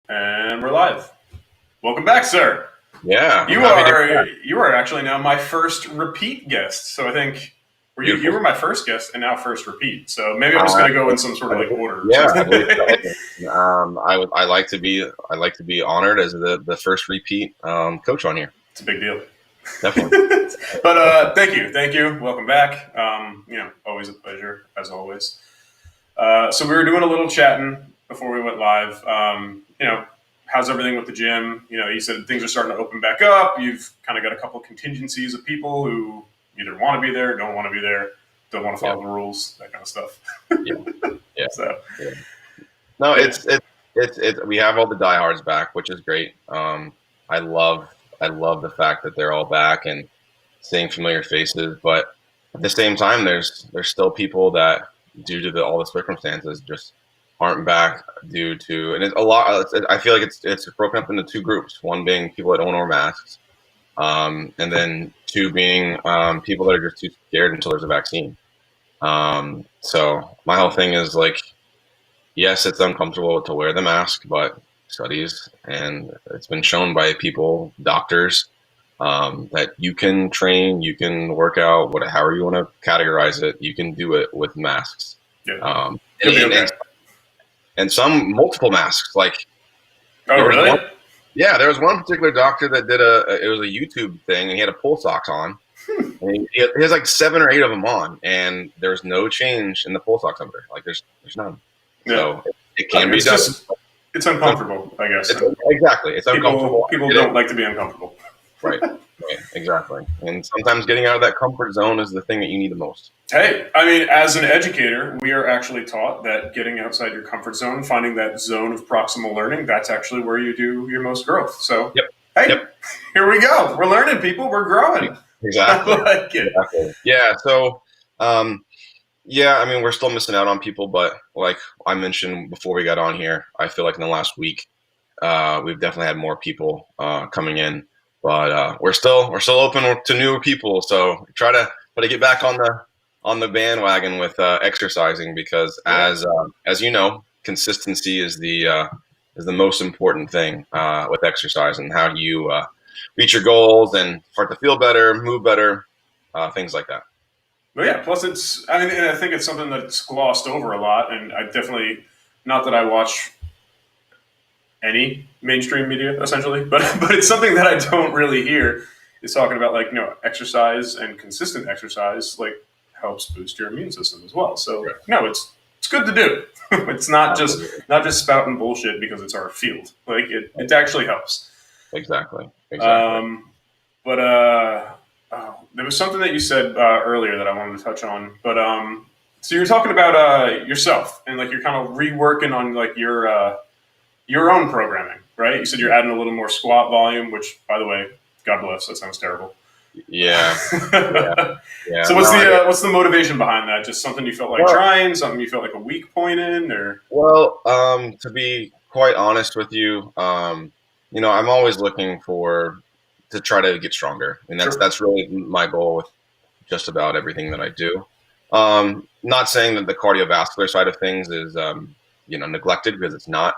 And we're live. Welcome back, sir. Yeah, You are actually now my first repeat guest. So I think you were my first guest and now first repeat. So maybe I'm just going to go in some sort of like order. Yeah, I believe so. I like to be honored as the first repeat coach on here. It's a big deal. Definitely. But thank you. Welcome back. Always a pleasure as always. So we were doing a little chatting before we went live. How's everything with the gym? You said things are starting to open back up. You've kind of got a couple contingencies of people who either want to be there, don't want to be there, don't want to follow the rules, that kind of stuff. Yeah. So, yeah. No, it's we have all the diehards back, which is great. I love the fact that they're all back and seeing familiar faces, but at the same time, there's still people that, due to all the circumstances, just aren't back due to, and it's a lot. I feel like it's broken up into two groups. One being people that don't wear masks, and then two being people that are just too scared until there's a vaccine. So my whole thing is like, yes, it's uncomfortable to wear the mask, but studies, and it's been shown by people, doctors, that you can train, you can work out, however you want to categorize it, you can do it with masks. yeah. And some multiple masks. Like, oh, really? There was one particular doctor that did it was a YouTube thing, and he had a pulse ox on. And he has like 7 or 8 of them on, and there's no change in the pulse oximeter. Like, there's none. Yeah. So it can be done. It's uncomfortable, I guess. Exactly. It's uncomfortable. People don't like to be uncomfortable. Right. Exactly. And sometimes getting out of that comfort zone is the thing that you need the most. Hey, I mean, as an educator, we are actually taught that getting outside your comfort zone, finding that zone of proximal learning, that's actually where you do your most growth. So, Here we go. We're learning, people. We're growing. Exactly. I like it. Exactly. Yeah. So, I mean, we're still missing out on people, but like I mentioned before we got on here, I feel like in the last week, we've definitely had more people coming in, but we're still open to newer people. So try to get back on the bandwagon with exercising, because as you know, consistency is the most important thing with exercise, and how do you reach your goals and start to feel better, move better, things like that. But yeah, plus I think it's something that's glossed over a lot, and I definitely, not that I watch any mainstream media essentially, but it's something that I don't really hear, is talking about like, exercise and consistent exercise like helps boost your immune system as well. So it's good to do. It's not just spouting bullshit because it's our field. Like it actually helps. Exactly. There was something that you said earlier that I wanted to touch on. But so you were talking about yourself, and like you're kind of reworking on like your own programming, right? You said you're adding a little more squat volume, which, by the way, God bless, that sounds terrible. Yeah. So what's the motivation behind that? Just something you felt like trying, something you felt like a weak point in, or? Well, to be quite honest with you, I'm always looking to try to get stronger, and that's really my goal with just about everything that I do. Not saying that the cardiovascular side of things is neglected, because it's not.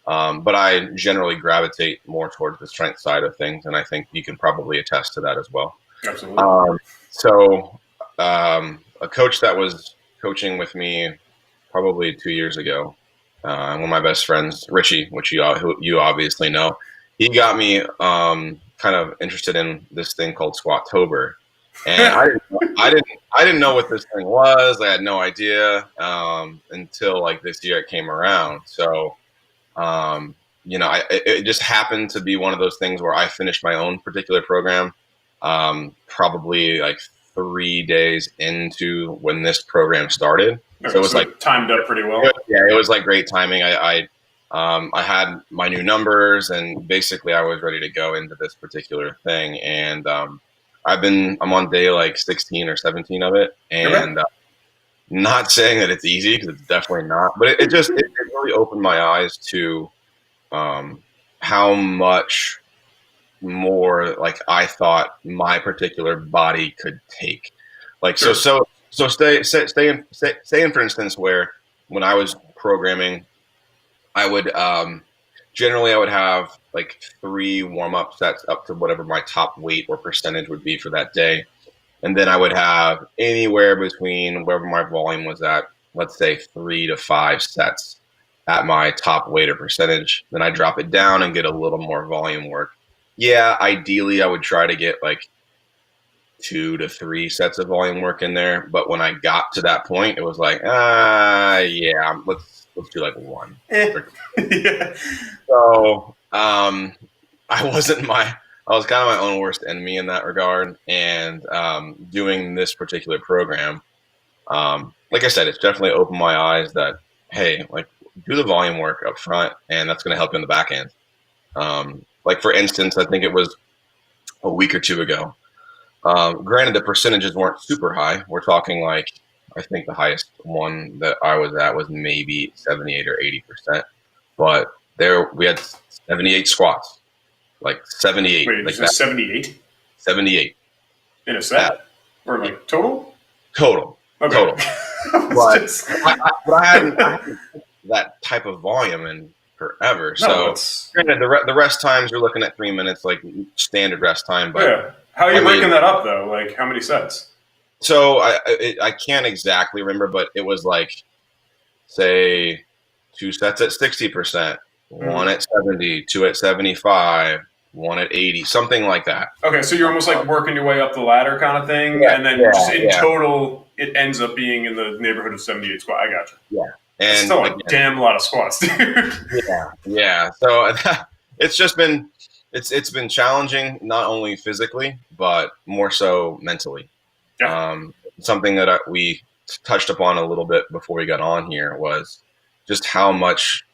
But I generally gravitate more towards the strength side of things, and I think you can probably attest to that as well. Absolutely. A coach that was coaching with me probably 2 years ago, one of my best friends, Richie, which you obviously know, he got me kind of interested in this thing called Squattober, and I didn't know what this thing was. I had no idea until like this year it came around. So. It just happened to be one of those things where I finished my own particular program, probably like 3 days into when this program started. So it was like timed up pretty well. Yeah, it was like great timing. I had my new numbers, and basically I was ready to go into this particular thing. And I'm on day like 16 or 17 of it, and. Not saying that it's easy, because it's definitely not, but it really opened my eyes to how much more like I thought my particular body could take. Like so stay in, for instance, where when I was programming, I would generally I would have like 3 warm-up sets up to whatever my top weight or percentage would be for that day. And then I would have anywhere between wherever my volume was at, let's say 3 to 5 sets at my top weight or percentage. Then I drop it down and get a little more volume work. Yeah, ideally I would try to get like 2 to 3 sets of volume work in there. But when I got to that point, it was like, yeah, let's do like 1. Yeah. So I wasn't my I was kind of my own worst enemy in that regard. And doing this particular program, like I said, it's definitely opened my eyes that, hey, like do the volume work up front, and that's going to help you in the back end. Like for instance, I think it was a week or 2 ago. Granted, the percentages weren't super high. We're talking like, I think the highest one that I was at was maybe 78 or 80%. But there we had 78 squats, like 78. Wait, like is this 78? 78 In a set? Or like total? total. Okay. Total. But Just- I hadn't that type of volume in forever. No, So granted, the rest times you're looking at 3 minutes, like standard rest time. But yeah. How are you I breaking mean- that up though? Like how many sets? so I can't exactly remember, but it was like, say, 2 sets at 60%, 1 at 70, 2 at 75, 1 at 80, something like that. Okay, so you're almost like working your way up the ladder kind of thing, Yeah, and then yeah, just in yeah. total, it ends up being in the neighborhood of 78 squat. I gotcha. That's And still a again, damn lot of squats, dude. yeah. So it's just been it's been challenging, not only physically but more so mentally. Yeah. Something that we touched upon a little bit before we got on here was just how much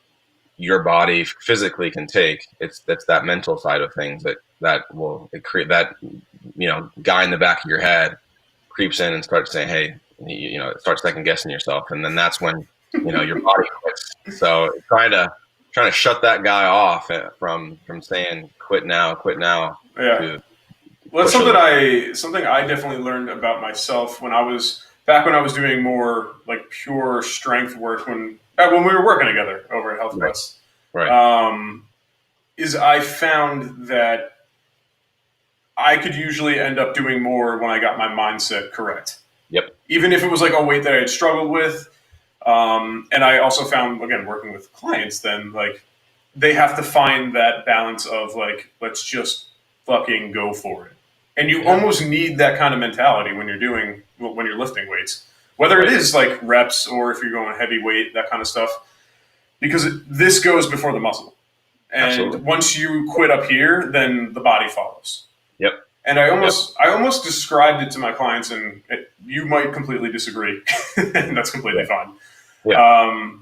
your body physically can take. It's that mental side of things that will create that, guy in the back of your head creeps in and starts saying, hey, start second guessing yourself, and then that's when your body quits. So trying to shut that guy off from saying quit now. Yeah. To Well, that's push something I definitely learned about myself when I was doing more like pure strength work when we were working together over at Health Quest. Right. Is I found that I could usually end up doing more when I got my mindset correct. Yep. Even if it was like a weight that I had struggled with. And I also found, again, working with clients, then like they have to find that balance of like, let's just fucking go for it. And you almost need that kind of mentality when you're lifting weights, whether it is like reps or if you're going heavy weight, that kind of stuff, because this goes before the muscle. And Absolutely. once you quit up here, then the body follows. Yep. And I almost described it to my clients, and you might completely disagree, and that's completely fine. Yeah.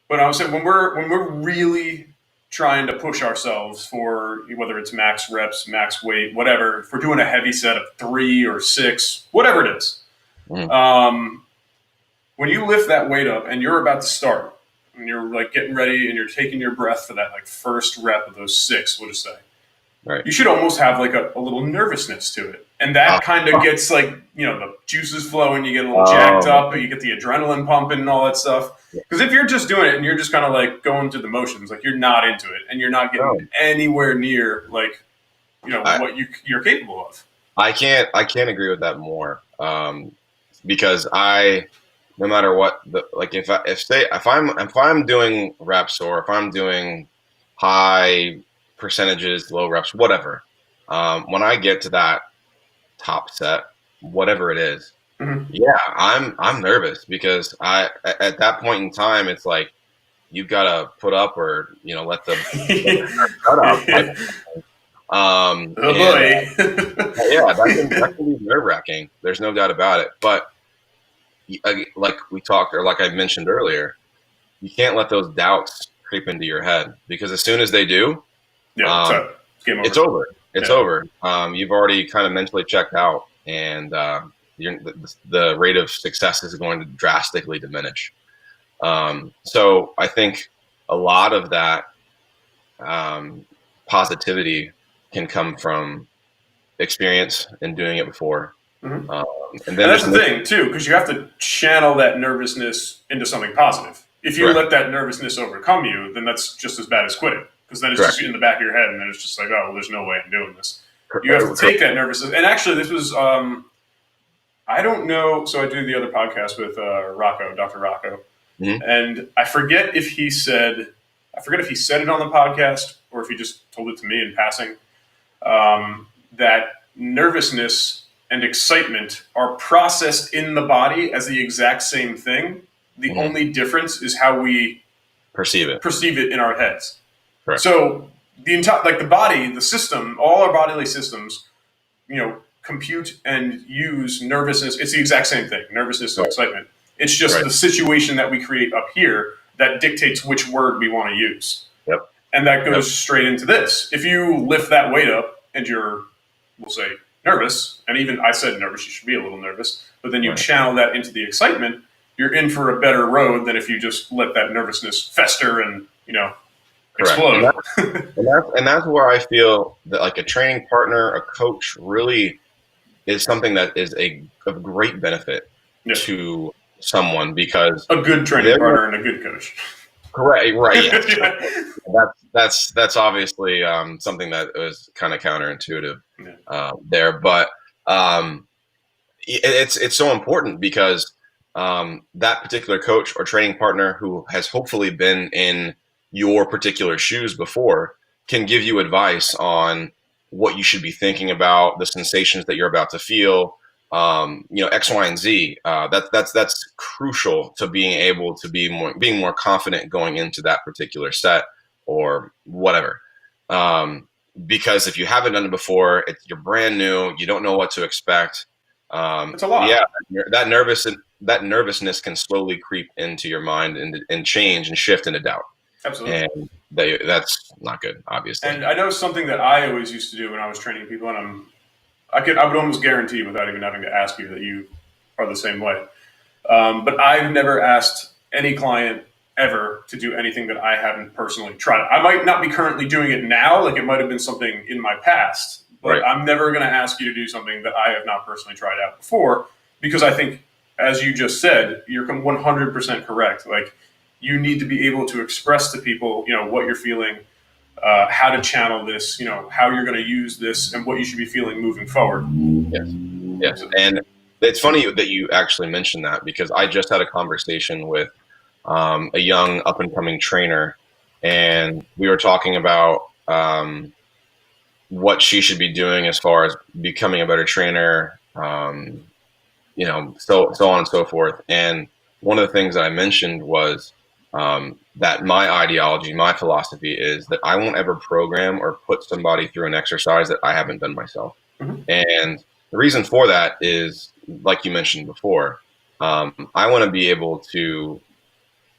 But I was saying when we're really trying to push ourselves for whether it's max reps, max weight, whatever, if we're doing a heavy set of 3 or 6, whatever it is, when you lift that weight up and you're about to start, and you're like getting ready and you're taking your breath for that like first rep of those 6, we'll just say. Right. You should almost have like a little nervousness to it. And that kind of gets like, the juices flowing, you get a little jacked up, you get the adrenaline pumping and all that stuff. Because if you're just doing it and you're just kind of like going through the motions, like you're not into it and you're not getting anywhere near like, what you're capable of. I can't agree with that more. Because no matter what, if I'm doing reps or if I'm doing high percentages, low reps, whatever, when I get to that top set, whatever it is, yeah, I'm nervous because at that point in time, it's like you've got to put up or let the shut up. Oh boy. Yeah, that can be nerve wracking. There's no doubt about it. But like we talked, or like I mentioned earlier, you can't let those doubts creep into your head, because as soon as they do, it's over. It's over. You've already kind of mentally checked out, and the rate of success is going to drastically diminish. So I think a lot of that positivity can come from experience and doing it before. And that's the thing too, because you have to channel that nervousness into something positive. If you let that nervousness overcome you, then that's just as bad as quitting. because then it's Correct. just in the back of your head, and then it's just like, oh, well, there's no way I'm doing this. You have to take that nervousness. And actually, this was, I don't know. So I do the other podcast with Racco, Dr. Racco. Mm-hmm. And I forget if he said it on the podcast or if he just told it to me in passing, that nervousness and excitement are processed in the body as the exact same thing. The only difference is how we perceive it in our heads. Correct. So the entire, like the body, the system, all our bodily systems, compute and use nervousness. It's the exact same thing, nervousness and excitement. It's just the situation that we create up here that dictates which word we want to use. Yep. And that goes straight into this. If you lift that weight up and you're, we'll say, nervous, and even I said nervous, you should be a little nervous, but then you channel that into the excitement, you're in for a better road than if you just let that nervousness fester and, explode. And that's where I feel that like a training partner, a coach really is something that is of great benefit to someone, because a good training partner and a good coach. Correct. Right. Yeah. That's obviously something that was kind of counterintuitive there, but it's so important because that particular coach or training partner who has hopefully been in your particular shoes before can give you advice on what you should be thinking about, the sensations that you're about to feel, X, Y, and Z. That's crucial to being able to being more confident going into that particular set or whatever. Because if you haven't done it before, you're brand new, you don't know what to expect. It's a lot. Yeah, that nervousness can slowly creep into your mind and change and shift into doubt. Absolutely. And that's not good, obviously. And I know something that I always used to do when I was training people, and I would almost guarantee without even having to ask you that you are the same way. But I've never asked any client ever to do anything that I haven't personally tried. I might not be currently doing it now, like it might have been something in my past, but I'm never going to ask you to do something that I have not personally tried out before, because I think, as you just said, you're 100% correct. Like, you need to be able to express to people, what you're feeling, how to channel this, how you're going to use this, and what you should be feeling moving forward. Yes. And it's funny that you actually mentioned that, because I just had a conversation with a young up-and-coming trainer, and we were talking about what she should be doing as far as becoming a better trainer, so on and so forth. And one of the things that I mentioned was that my ideology, my philosophy is that I won't ever program or put somebody through an exercise that I haven't done myself. Mm-hmm. And the reason for that is, like you mentioned before, I want to be able to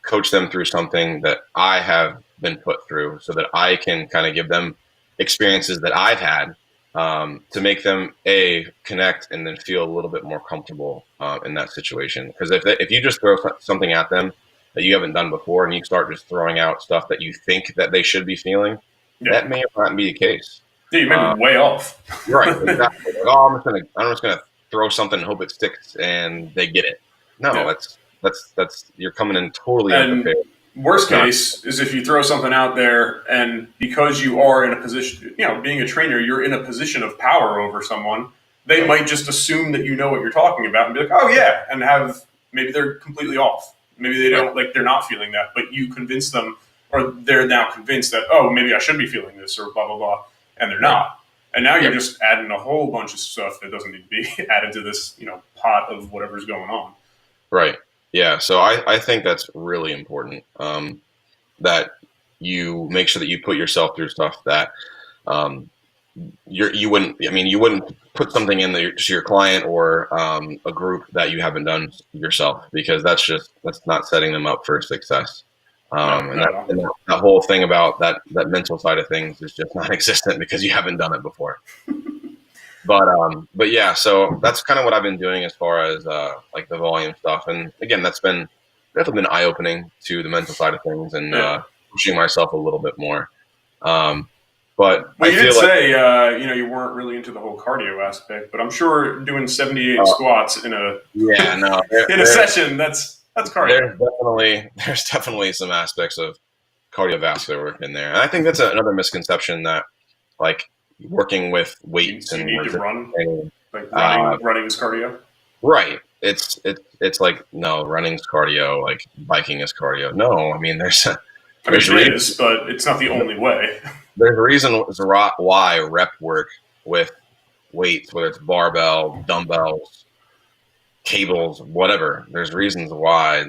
coach them through something that I have been put through, so that I can kind of give them experiences that I've had to make them connect and then feel a little bit more comfortable in that situation. Because if you just throw something at them that you haven't done before, and you start just throwing out stuff that you think that they should be feeling, that may not be the case. Yeah, you may be way off. Right, exactly. Like, I'm just gonna throw something and hope it sticks and they get it. No, that's you're coming in totally unprepared. Worst case is if you throw something out there, and because you are in a position, being a trainer, you're in a position of power over someone. They might just assume that you know what you're talking about and be like, oh yeah, and maybe they're completely off. Maybe they don't, they're not feeling that, but you convince them, or they're now convinced that, oh, maybe I should be feeling this, or blah, blah, blah, and they're not. And now you're just adding a whole bunch of stuff that doesn't need to be added to this, pot of whatever's going on. Right. Yeah. So I think that's really important, that you make sure that you put yourself through stuff that you wouldn't put something in to your client or a group that you haven't done yourself, because that's not setting them up for success. And that whole thing about that mental side of things is just non-existent because you haven't done it before. But yeah, so that's kind of what I've been doing as far as like the volume stuff. And again, that's definitely been eye-opening to the mental side of things and pushing myself a little bit more. But you did say, you weren't really into the whole cardio aspect, but I'm sure doing 78 squats in a session, that's cardio. There's definitely some aspects of cardiovascular work in there. And I think that's another misconception that like working with weights Do you and need to resistance run? training, Like uh, running is cardio? right. It's like no, running's cardio, like biking is cardio. No, I mean I mean, there's a it reason is, but it's not the only way. there's a reason why rep work with weights, whether it's barbell, dumbbells, cables, whatever. There's reasons why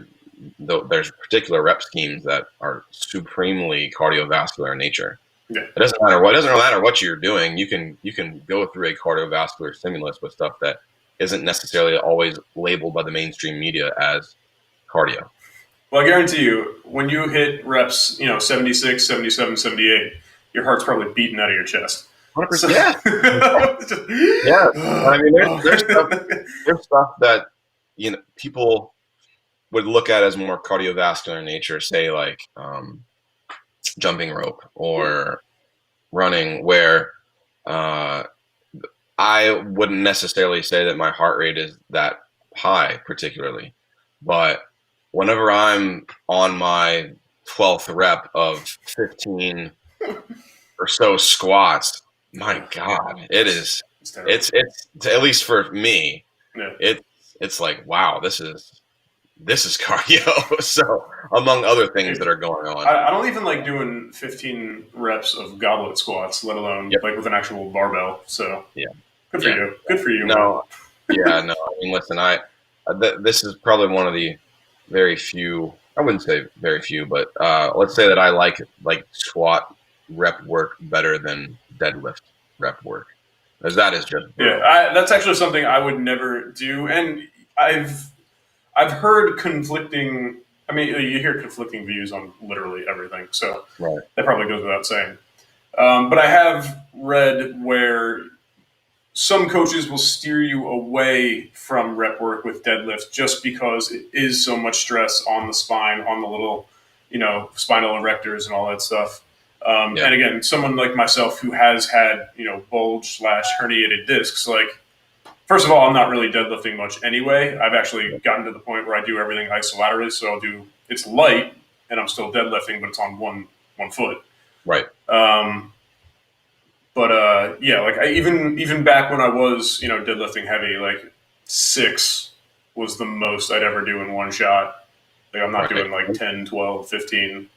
there's particular rep schemes that are supremely cardiovascular in nature. Yeah. It doesn't matter what you're doing. You can go through a cardiovascular stimulus with stuff that isn't necessarily always labeled by the mainstream media as cardio. Well, I guarantee you, when you hit reps, 76, 77, 78, your heart's probably beating out of your chest. 100%. So, Yeah. Yeah. I mean, there's stuff that people would look at as more cardiovascular in nature, say like jumping rope or running, where uh, I wouldn't necessarily say that my heart rate is that high particularly, but whenever I'm on my 12th rep of 15 or so squats, my God, it's at least for me, yeah. it's like, wow, this is cardio. So among other things that are going on. I don't even like doing 15 reps of goblet squats, let alone like with an actual barbell. So yeah, good for you. Good for you. No, yeah, no. I mean, listen, this is probably one of the very few. I wouldn't say very few, but let's say that I like squat rep work better than deadlift rep work, because that is just brutal. That's actually something I would never do, and I've heard conflicting. I mean, you hear conflicting views on literally everything, so Right. that probably goes without saying. But I have read where some coaches will steer you away from rep work with deadlift just because it is so much stress on the spine, on the little, spinal erectors and all that stuff. And again, someone like myself who has had, bulge / herniated discs, like, first of all, I'm not really deadlifting much anyway. I've actually gotten to the point where I do everything isolaterally. So it's light and I'm still deadlifting, but it's on one foot. Right. But like even back when I was, deadlifting heavy, like 6 was the most I'd ever do in one shot. Like I'm not doing like 10, 12, 15.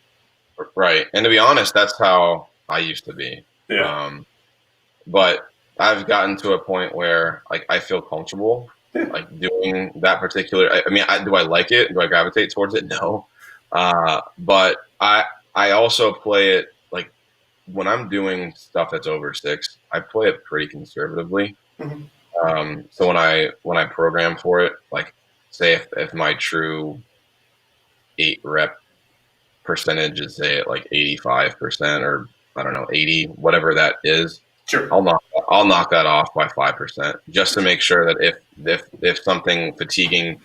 Right. And to be honest, that's how I used to be. Yeah. But I've gotten to a point where like I feel comfortable like doing that particular. I mean, do I like it? Do I gravitate towards it? No. But I also play it like when I'm doing stuff that's over 6, I play it pretty conservatively. Mm-hmm. So when I program for it, like say if my true 8 rep percentage is say at like 85% or I don't know 80, whatever that is. Sure. I'll knock that off by 5% just to make sure that if something fatiguing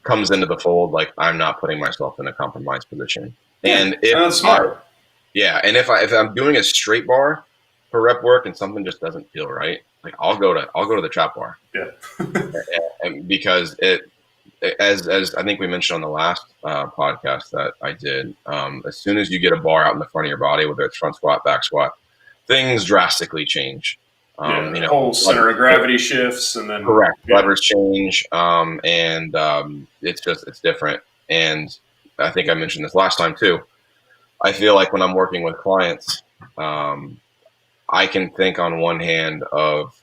comes into the fold, like I'm not putting myself in a compromised position. And that's smart. And if I'm doing a straight bar for rep work and something just doesn't feel right, like I'll go to the trap bar. Yeah. and because as I think we mentioned on the last podcast that I did, as soon as you get a bar out in the front of your body, whether it's front squat, back squat, things drastically change. The whole center of gravity shifts, and then correct levers change, and it's different. And I think I mentioned this last time too. I feel like when I'm working with clients, I can think on one hand of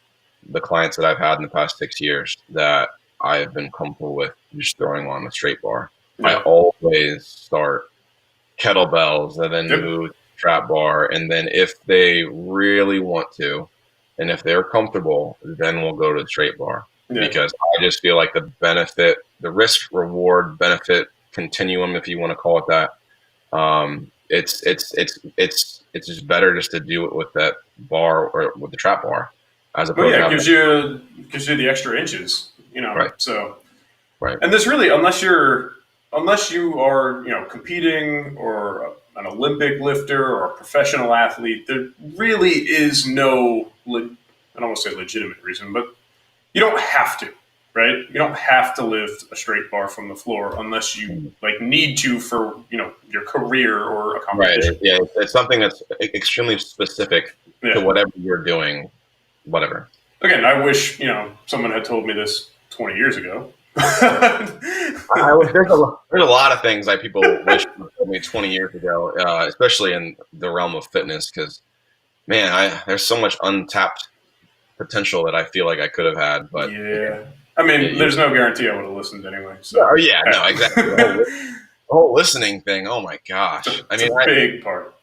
the clients that I've had in the past 6 years that I've been comfortable with just throwing on a straight bar. Yeah. I always start kettlebells and then move trap bar. And then if they really want to, and if they're comfortable, then we'll go to the straight bar. Yeah. Because I just feel like the risk reward benefit continuum, if you want to call it that, it's just better just to do it with that bar or with the trap bar as opposed to it gives you the extra inches, Right. So right. And there's really unless you are competing or an Olympic lifter or a professional athlete, there really is no I don't want to say legitimate reason, but you don't have to. right? You don't have to lift a straight bar from the floor unless you like need to for your career or a Right. competition. Yeah. It's something that's extremely specific to Yeah. whatever you're doing, whatever. Again, I wish someone had told me this 20 years ago. There's a lot of things that people wish told me 20 years ago, especially in the realm of fitness, because man, there's so much untapped potential that I feel like I could have had, but Yeah. I mean, there's no guarantee I would have listened anyway. So yeah, no, exactly. The whole listening thing. Oh my gosh. It's a big part.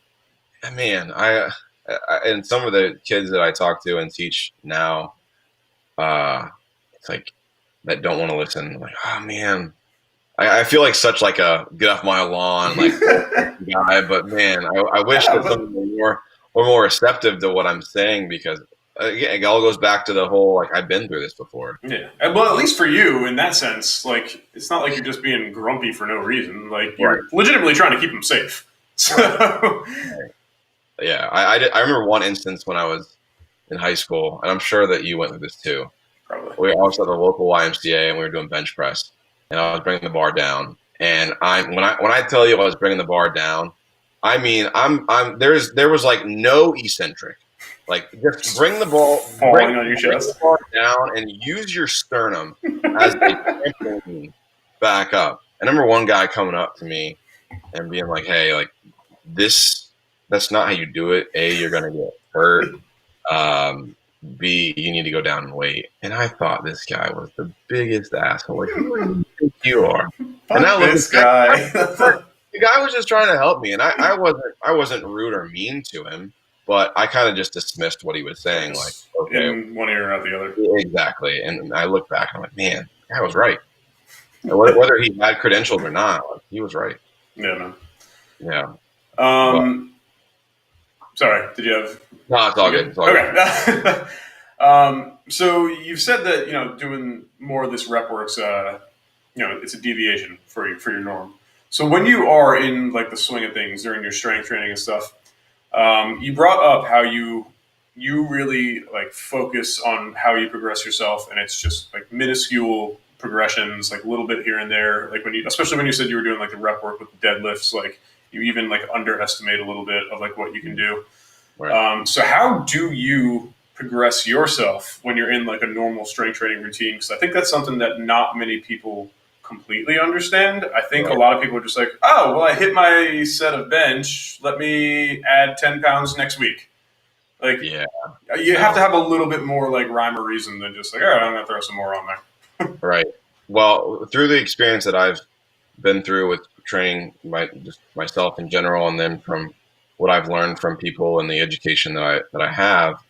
Man, and some of the kids that I talk to and teach now, it's like that don't want to listen. I'm like, oh man, I feel like such like a get off my lawn like guy, but man, I wish that some were more receptive to what I'm saying, because again, it all goes back to the whole like I've been through this before. Yeah, well, at least for you in that sense, like it's not like you're just being grumpy for no reason. Like you're legitimately trying to keep them safe. So yeah, I remember one instance when I was in high school, and I'm sure that you went through this too. Probably. We also at the local YMCA, and we were doing bench press, and I was bringing the bar down. And when I tell you I was bringing the bar down, I mean there was like no eccentric, like just bring the ball falling on your chest, the bar down, and use your sternum as a trampoline back up. And I remember one guy coming up to me and being like, "Hey, like that's not how you do it. A, you're gonna get hurt. B, you need to go down and wait." And I thought this guy was the biggest asshole. Like, who do you think you are? And I this guy. The guy was just trying to help me, and I wasn't rude or mean to him, but I kind of just dismissed what he was saying. Like, okay, in one ear out the other. Exactly. And I look back and I'm like, man, the guy was right. Whether he had credentials or not, like, he was right. Yeah, man. Yeah. Sorry, did you have? No, it's all good. It's all okay. So you've said that doing more of this rep work's it's a deviation for your norm. So when you are in like the swing of things during your strength training and stuff, you brought up how you really like focus on how you progress yourself, and it's just like minuscule progressions, like a little bit here and there. Like especially when you said you were doing like the rep work with the deadlifts, like you even like underestimate a little bit of like what you can do. Right. So how do you progress yourself when you're in like a normal strength training routine? Because I think that's something that not many people completely understand. I think a lot of people are just like, oh, well, I hit my set of bench. Let me add 10 pounds next week. Like, you have to have a little bit more like rhyme or reason than just like, all right, I'm going to throw some more on there. Right. Well, through the experience that I've been through with training just myself in general, and then from what I've learned from people and the education that I have,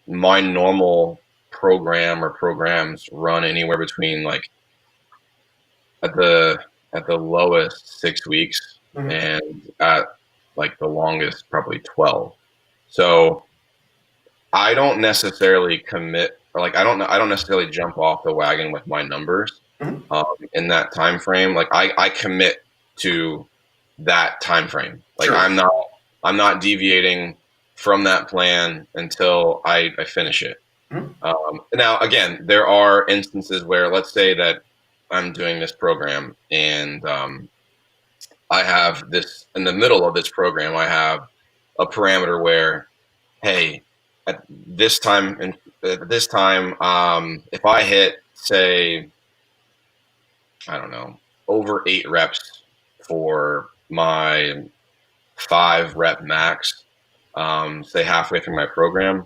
my normal program or programs run anywhere between like at the lowest 6 weeks, mm-hmm. and at like the longest probably 12. So I don't necessarily commit, or like I don't necessarily jump off the wagon with my numbers, mm-hmm. In that time frame. Like I commit to that time frame. Like sure. I'm not deviating from that plan until I finish it. Mm-hmm. Now, again, there are instances where, let's say that I'm doing this program and I have this in the middle of this program. I have a parameter where, hey, at this time, if I hit, say, I don't know, over 8 reps for my 5 rep max, say halfway through my program,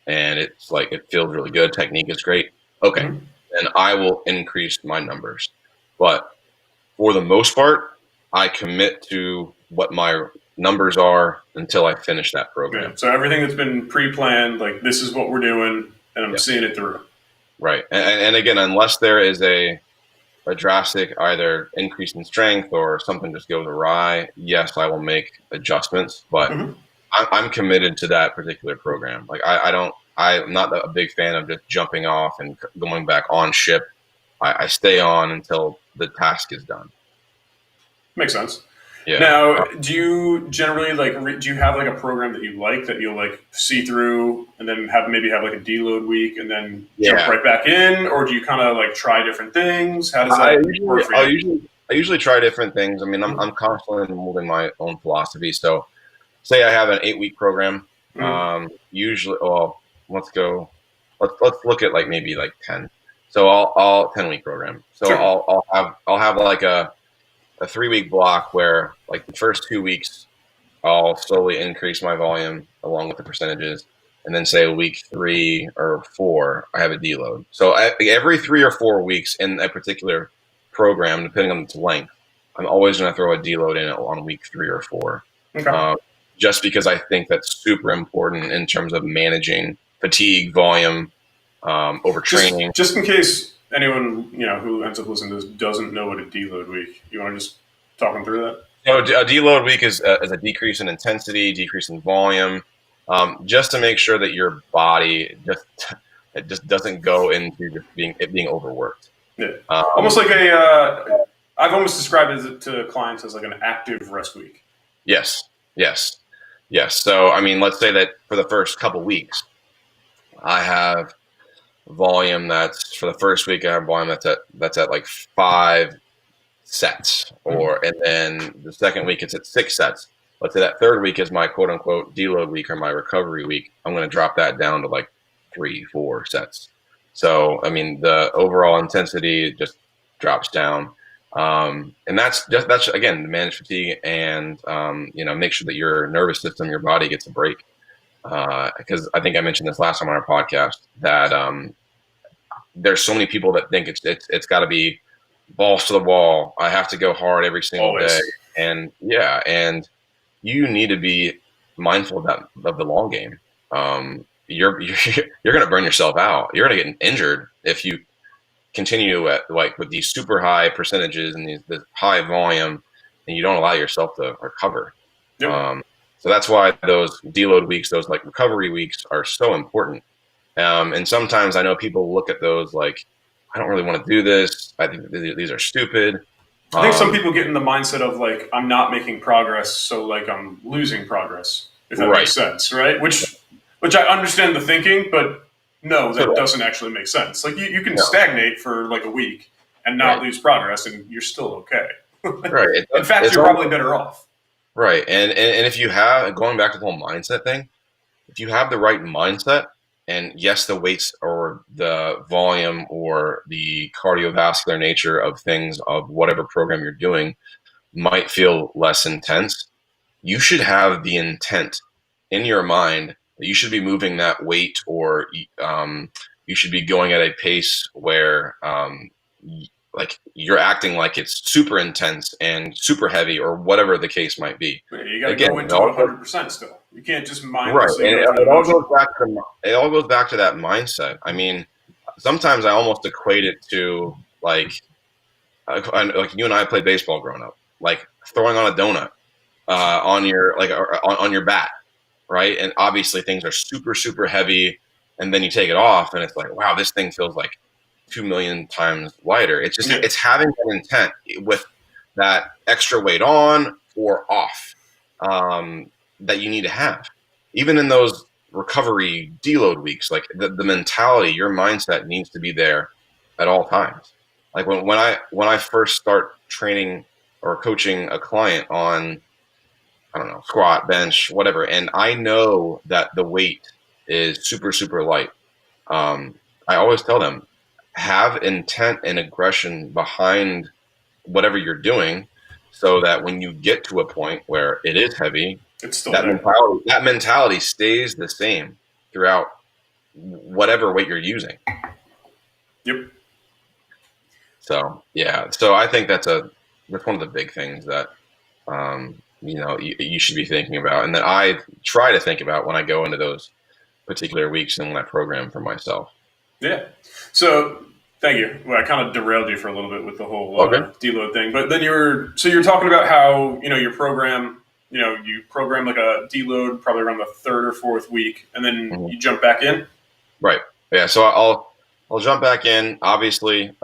and it's like it feels really good, technique is great. Okay, mm-hmm. Then I will increase my numbers. But for the most part, I commit to what my numbers are until I finish that program. Yeah. So everything that's been pre-planned, like this is what we're doing, and I'm seeing it through. Right, and again, unless there is a drastic either increase in strength or something just goes awry, yes, I will make adjustments. But mm-hmm. I'm committed to that particular program. Like I'm not a big fan of just jumping off and going back on ship. I stay on until the task is done. Makes sense. Yeah. Now, do you generally do you have like a program that you like that you'll like see through and then have like a deload week and then jump Yeah. right back in, or do you kind of like try different things? How does I that usually, work for I you? usually, I usually try different things. I mean, Mm-hmm. I'm constantly molding my own philosophy. So, say I have an 8 week program. Mm-hmm. Usually, well, let's go. Let's look at like maybe like 10. So I'll 10 week program. So Sure. I'll have like a 3 week block where like the first 2 weeks I'll slowly increase my volume along with the percentages. And then say week 3 or 4, I have a deload. So every 3 or 4 weeks in a particular program, depending on its length, I'm always going to throw a deload in on week 3 or 4. Okay. Um, just because I think that's super important in terms of managing fatigue, volume, overtraining. Just in case anyone who ends up listening to this doesn't know what a deload week, you want to just talk them through that? So a deload week is a decrease in intensity, decrease in volume, just to make sure that your body just it just doesn't go into just being overworked. Yeah, almost Um, like a. I've almost described it to clients as like an active rest week. yes, yes, yes. So I mean, let's say that for the first couple weeks, I have volume that's for the first week. I have volume that's at like 5 sets, Mm-hmm. and then the second week it's at 6 sets. Let's say that third week is my quote unquote deload week or my recovery week. I'm going to drop that down to like 3, 4 sets. So I mean the overall intensity just drops down, and that's again manage fatigue and make sure that your nervous system, your body gets a break. Because I think I mentioned this last time on our podcast that there's so many people that think it's got to be balls to the wall. I have to go hard every single day. Always. And yeah, and you need to be mindful of the long game. You're going to burn yourself out. You're going to get injured if you continue at like with these super high percentages and this high volume, and you don't allow yourself to recover. Yep. Um, so that's why those deload weeks, those like recovery weeks, are so important. And sometimes I know people look at those like, I don't really want to do this. I think these are stupid. I think some Um, people get in the mindset of like I'm not making progress, so like I'm losing progress. If that right. makes sense, right? Which I understand the thinking, but no, So that doesn't actually make sense. Like you can no. stagnate for like a week and not Right. lose progress, and you're still okay. Right. In fact, It's you're probably all better off. right. And if you have going back to the whole mindset thing, if you have the right mindset, and yes, the weights or the volume or the cardiovascular nature of things of whatever program you're doing might feel less intense, you should have the intent in your mind that you should be moving that weight or you should be going at a pace where like you're acting like it's super intense and super heavy or whatever the case might be. You got to Again, go it into it all goes, 100% still. You can't just right, mindlessly and go it, through the it all motion. goes back to that mindset. I mean, sometimes I almost equate it to like you and I played baseball growing up, like throwing on a donut on your on your bat, right? And obviously things are super super heavy, and then you take it off, and it's like, wow, this thing feels like 2 million times lighter. It's just Yeah. it's having that intent with that extra weight on or off that you need to have, even in those recovery deload weeks. Like the mentality, your mindset needs to be there at all times. Like when I first start training or coaching a client on, I don't know, squat, bench, whatever, and I know that the weight is super super light. I always tell them, have intent and aggression behind whatever you're doing, so that when you get to a point where it is heavy, It's still that there. mentality stays the same throughout whatever weight you're using. Yep. So yeah, so I think that's one of the big things that you should be thinking about, and that I try to think about when I go into those particular weeks and when I program for myself. Yeah. So thank you. Well, I kind of derailed you for a little bit with the whole Okay. deload thing, but then you're talking about how your program, you program like a deload probably around the third or fourth week, and then Mhm. you jump back in. Right. Yeah. So I'll jump back in. Obviously,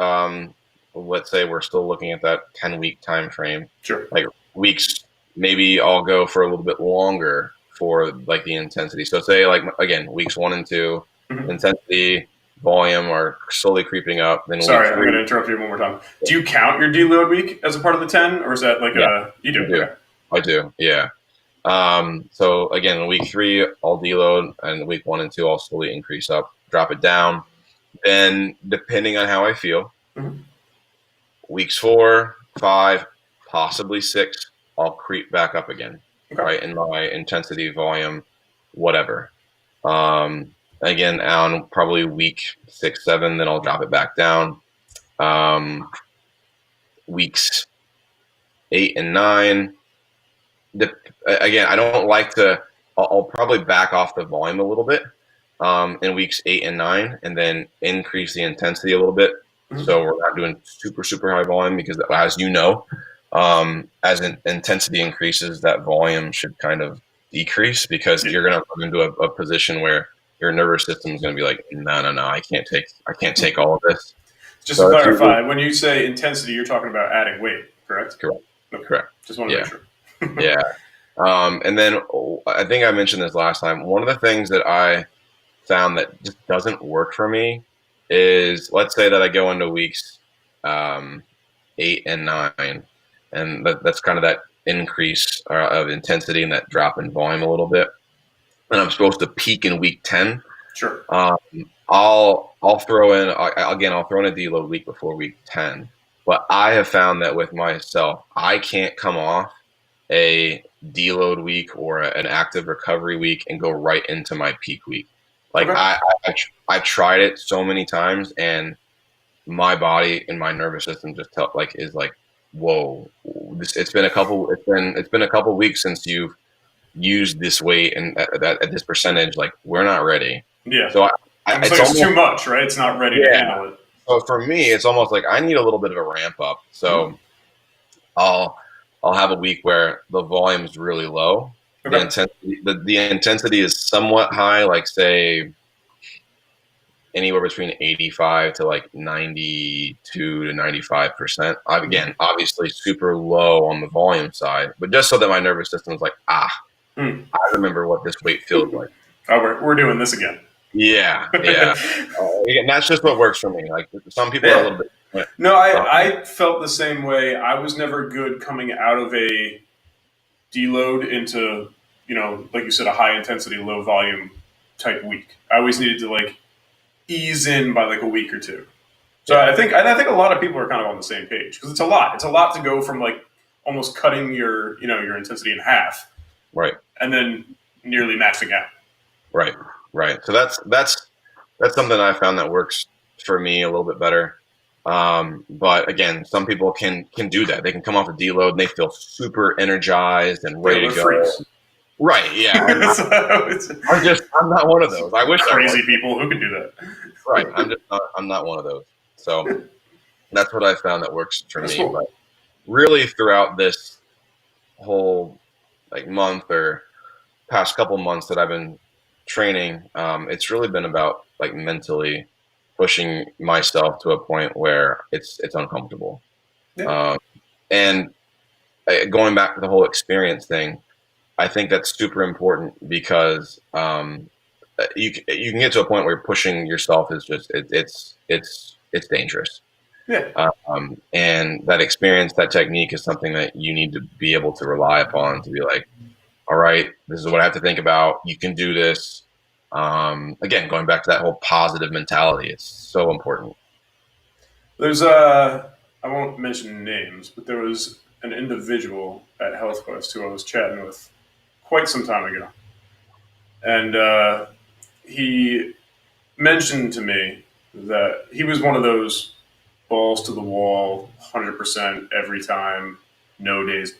let's say we're still looking at that 10 week time frame. Sure. Like weeks maybe I'll go for a little bit longer for like the intensity. So say like again, weeks 1 and 2, Mhm. intensity, volume are slowly creeping up. Then week Sorry, I'm going three, to interrupt you one more time. Do you count your deload week as a part of the 10, or is that like yeah, a you do? I do. Okay. I do. Yeah. So again, in week 3, I'll deload, and week 1 and 2, I'll slowly increase up, drop it down. Then, depending on how I feel, Mhm. weeks 4, 5, possibly 6, I'll creep back up again, Okay. right? In my intensity, volume, whatever. Again, on probably week 6, 7, then I'll drop it back down. Um, weeks 8 and 9, again, I don't like to. I'll probably back off the volume a little bit in weeks 8 and 9, and then increase the intensity a little bit. Mhm. So we're not doing super high volume because, as you know, as intensity increases, that volume should kind of decrease because Yeah. you're going to come into a position where your nervous system is going to be like, no, I can't take all of this. Just to So it's usually clarify, when you say intensity, you're talking about adding weight, correct? correct. Okay. Correct. Just want to make Yeah. sure. Yeah. And then I think I mentioned this last time. One of the things that I found that just doesn't work for me is, let's say that I go into weeks um, 8 and 9, and that's kind of that increase of intensity and that drop in volume a little bit. And I'm supposed to peak in week 10. Sure. Um, I'll throw in again. I'll throw in a deload week before week 10. But I have found that with myself, I can't come off a deload week or an active recovery week and go right into my peak week. Like Okay. I tried it so many times, and my body and my nervous system just tell like is like, whoa, it's been a couple weeks since you've used this weight and at this percentage. Like we're not ready. Yeah. So It's almost like it's it's too almost much, right? It's not ready to yeah. handle it. So for me, it's almost like I need a little bit of a ramp up. Mhm. So I'll I'll have a week where the volume is really low. The Okay. intensity the intensity is somewhat high, like say anywhere between 85 to like 92 to 95%. Mhm. Again, obviously super low on the volume side, but just so that my nervous system is like, Mm. I remember what this weight feels like. Oh, we're doing this again. Yeah, yeah. Again, that's just what works for me. Like some people are a Yeah. little bit different. No, Um, I felt the same way. I was never good coming out of a deload into, like you said, a high intensity, low volume type week. I always needed to like ease in by like a week or two. So yeah, I think a lot of people are kind of on the same page because it's a lot. It's a lot to go from like almost cutting your intensity in half right. and then nearly maxing out. Right, right. So that's something I found that works for me a little bit better. But again, some people can do that. They can come off a deload and they feel super energized and Yeah, ready we're to go. freaks. Right, yeah. And So it's I'm not one of those. I wish I was. crazy people who can do that. Right. I'm not one of those. So that's what I found that works for That's me. cool. But really throughout this whole like month or past couple months that I've been training, it's really been about like mentally pushing myself to a point where it's uncomfortable. Yeah. Um, and going back to the whole experience thing, I think that's super important because you can get to a point where pushing yourself is just it's dangerous. Yeah. And that experience, that technique is something that you need to be able to rely upon to be like, all right, this is what I have to think about. You can do this. Again, going back to that whole positive mentality, it's so important. There's I won't mention names, but there was an individual at Health Quest who I was chatting with quite some time ago, and he mentioned to me that he was one of those balls to the wall, 100% every time, no days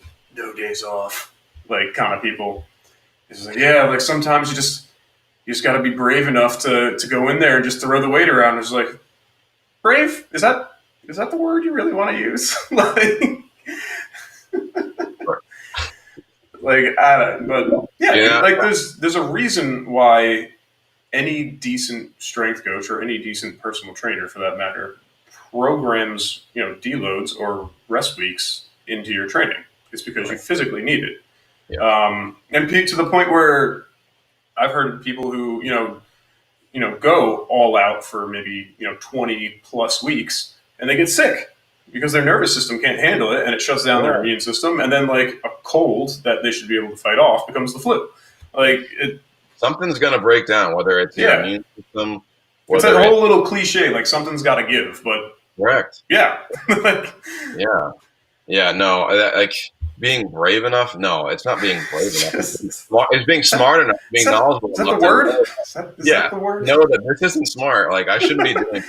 off, like kind of people. He's like, yeah, like sometimes you just got to be brave enough to go in there and just throw the weight around. It's like, brave? Is that the word you really want to use? like I don't. But yeah, Yeah, like there's a reason why any decent strength coach or any decent personal trainer, for that matter, programs deloads or rest weeks into your training. It's because you right, physically need it. Yeah. And to the point where I've heard people who go all out for maybe 20 plus weeks and they get sick because their nervous system can't handle it and it shuts down their Yeah. immune system, and then like a cold that they should be able to fight off becomes the flu. Like it, Something's going to break down, whether it's your yeah, immune system, it's that whether it's whole little cliche like something's got to give, but correct. yeah, like, Yeah. Yeah. No, like being brave enough. No, it's not being brave enough. is It's being smart enough, being knowledgeable that the enough to word? know. Is Yeah. that the word? Know that this isn't smart. Like I shouldn't be doing it.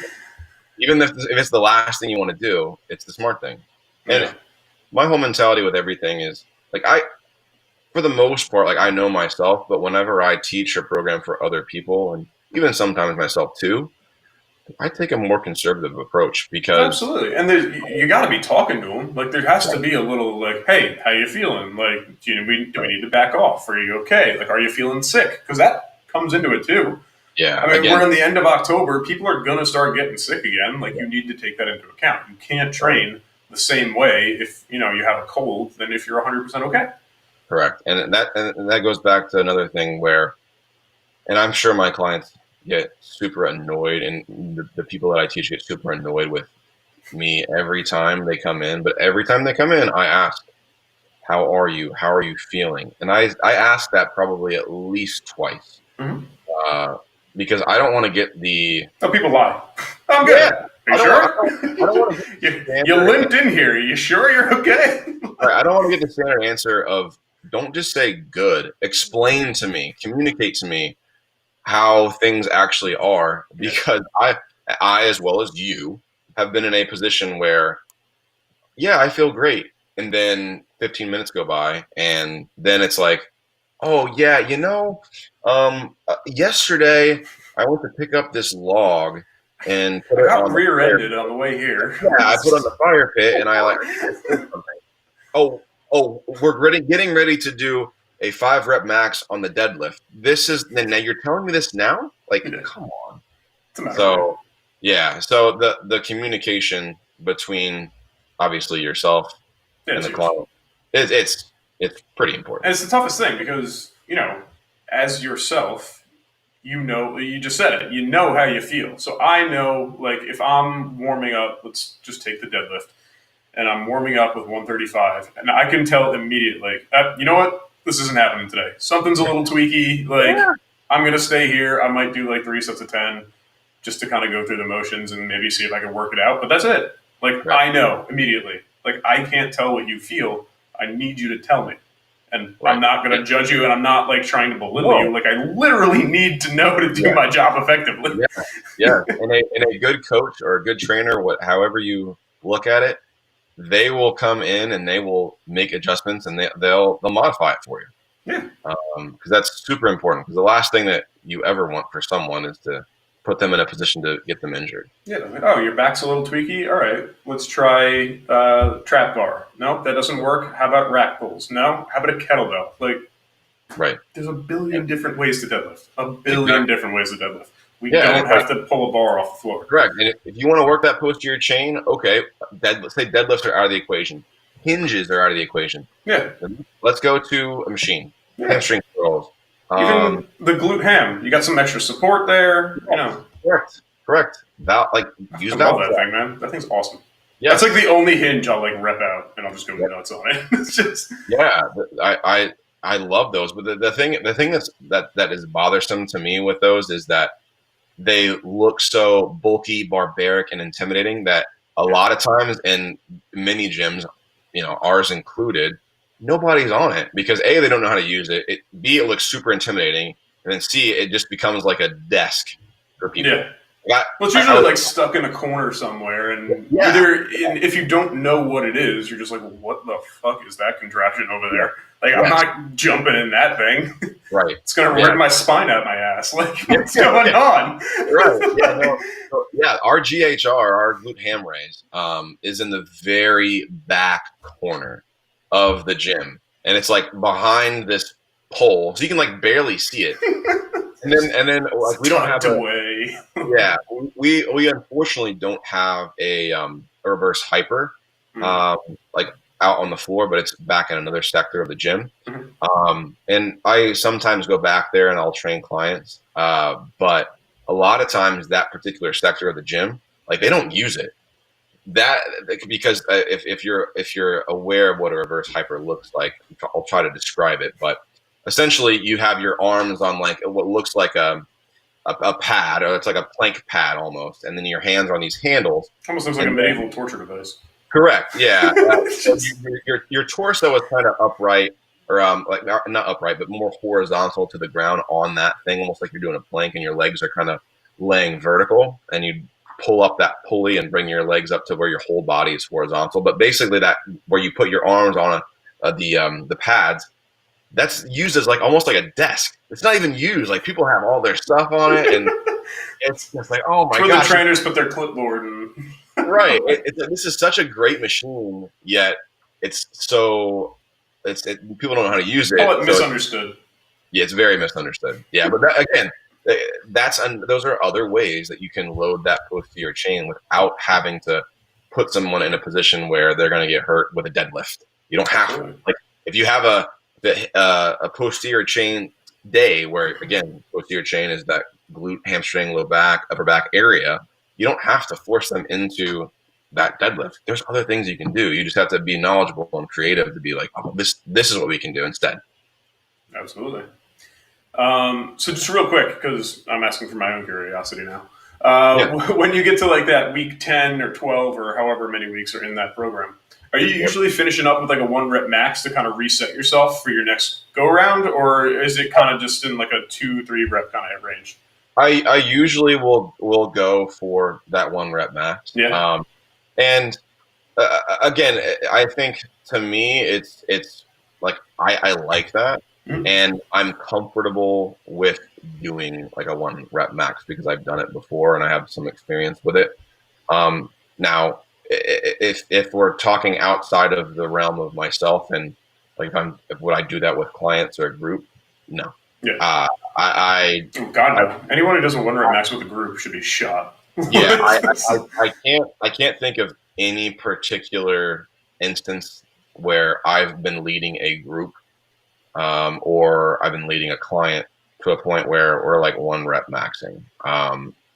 Even if it's the last thing you want to do, it's the smart thing. And Yeah. my whole mentality with everything is like for the most part, like I know myself, but whenever I teach or program for other people, and even sometimes myself too, I take a more conservative approach because Absolutely, and you got to be talking to them. Like there has to be a little like, "Hey, how you feeling? Like, do we need to back off? Are you okay? Like, are you feeling sick?" Because that comes into it too. yeah, I mean, again, we're in the end of October. People are gonna start getting sick again. Like, you need to take that into account. You can't train the same way if you have a cold than if you're 100% okay. correct. And that goes back to another thing where, and I'm sure my clients get super annoyed, and the people that I teach get super annoyed with me every time they come in. But every time they come in, I ask, "How are you? How are you feeling?" And I ask that probably at least twice, Mm-hmm. uh, because I don't want to get the Oh, people lie. I'm yeah. good. Are you sure? I don't want to get the You standard limped in here. Are you sure you're okay? I don't want to get the standard answer of don't just say good. Explain to me, communicate to me how things actually are, Yeah. because I as well as you have been in a position where yeah, I feel great, and then 15 minutes go by, and then it's like, oh yeah, yesterday I went to pick up this log and put I it got on the fire. rear-ended on the way here. Yeah, I put it on the fire pit, and I did something. Oh, we're getting ready to do a 5 rep max on the deadlift. This is now you're telling me this now? Like, Yeah. come on. It's a matter of So yeah, so the communication between obviously yourself yeah, and it's the huge. client it's pretty important. And it's the toughest thing because, as yourself, you just said it, you know how you feel. So I know, like, if I'm warming up, let's just take the deadlift, and I'm warming up with 135, and I can tell immediately, you know what? This isn't happening today. Something's a little tweaky. Like, Yeah, I'm going to stay here. I might do like 3 sets of 10 just to kind of go through the motions and maybe see if I can work it out. But that's it. Like, right, I know immediately. Like, I can't tell what you feel. I need you to tell me. And I'm right. not going to judge you, and I'm not like trying to belittle No. you. Like, I literally need to know to do Yeah, my job effectively. yeah, yeah. And a good coach or a good trainer, however you look at it, they will come in and they will make adjustments and they'll modify it for you. Yeah. Because that's super important. Because the last thing that you ever want for someone is to put them in a position to get them injured. Yeah. Like, oh, your back's a little tweaky. All right. Let's try trap bar. No, that doesn't work. How about rack pulls? No. How about a kettlebell? Like, Right. there's a billion different ways to deadlift. A billion Exactly. different ways to deadlift. We Yeah, and don't it's like have to pull a bar off the floor. correct. And if you want to work that posterior chain, okay, say deadlifts are out of the equation. Hinges are out of the equation. Yeah. Let's go to a machine. Yeah. Hamstring curls. Even the glute ham, you got some extra support there. Correct. Like use I love valve. that thing, man. That thing's awesome. Yeah. That's like the only hinge I'll like rep out, and I'll just go nuts on it. It's just Yeah, I love those, but the thing that is bothersome to me with those is that they look so bulky, barbaric, and intimidating that a lot of times in many gyms, ours included, nobody's on it because A, they don't know how to use it. B, it looks super intimidating, and then C, it just becomes like a desk for people. yeah. Well, it's usually like stuck in a corner somewhere, and if you don't know what it is, you're just like, what the fuck is that contraption over there? Like, I'm not jumping in that thing. Right. It's gonna rip my spine out my ass. Like, what's going on? Right. Yeah. Our GHR, our glute ham raise, is in the very back corner of the gym, and it's like behind this pole, so you can like barely see it. And then like we don't have we unfortunately don't have a reverse hyper. Like out on the floor, but it's back in another sector of the gym. Mhm. And I sometimes go back there and I'll train clients. But a lot of times that particular sector of the gym, like they don't use it. That because if you're aware of what a reverse hyper looks like, I'll try to describe it. But essentially, you have your arms on like what looks like a pad, or it's like a plank pad almost, and then your hands are on these handles. Almost looks like a And medieval torture device. correct, yeah. So Just, your torso is kind of upright, or like not upright, but more horizontal to the ground on that thing, almost like you're doing a plank, and your legs are kind of laying vertical, and you pull up that pulley and bring your legs up to where your whole body is horizontal. But basically, that where you put your arms on the pads, that's used as like almost like a desk. It's not even used. Like people have all their stuff on it, and it's just like, oh my it's where the gosh, trainers put their clipboard and right. This is such a great machine, yet it's so people don't know how to use it. call it So misunderstood. yeah, it's very misunderstood. Yeah, but that, again, those are other ways that you can load that posterior chain without having to put someone in a position where they're going to get hurt with a deadlift. You don't have to. Absolutely. Like if you have a posterior chain day where again posterior chain is that glute, hamstring, low back, upper back area. You don't have to force them into that deadlift. There's other things you can do. You just have to be knowledgeable and creative to be like, oh, this is what we can do instead. Absolutely. So just real quick, because I'm asking for my own curiosity now. Yeah. When you get to like that week 10 or 12 or however many weeks are in that program, are you Yep. usually finishing up with like a 1 rep max to kind of reset yourself for your next go around, or is it kind of just in like a 2-3 rep kind of range? I usually will go for that 1 rep max. Yeah. And again, I think to me it's like I like that, Mhm. and I'm comfortable with doing like a 1 rep max because I've done it before and I have some experience with it. Now, if we're talking outside of the realm of myself and like if would I do that with clients or a group? No. Yeah. Uh, I, Oh, God, I, no. Anyone who does a 1 rep max with a group should be shot. yeah, I can't think of any particular instance where I've been leading a group, or I've been leading a client to a point where we're like 1 rep maxing,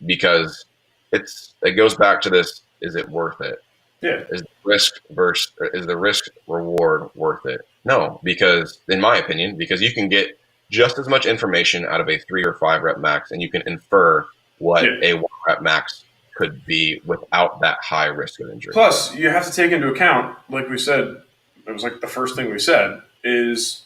because it goes back to this: is it worth it? Yeah. Is the risk reward worth it? No, because in my opinion, because you can get just as much information out of a 3 or 5 rep max, and you can infer what Yeah. a 1 rep max could be without that high risk of injury. Plus, you have to take into account, like we said, it was like the first thing we said, is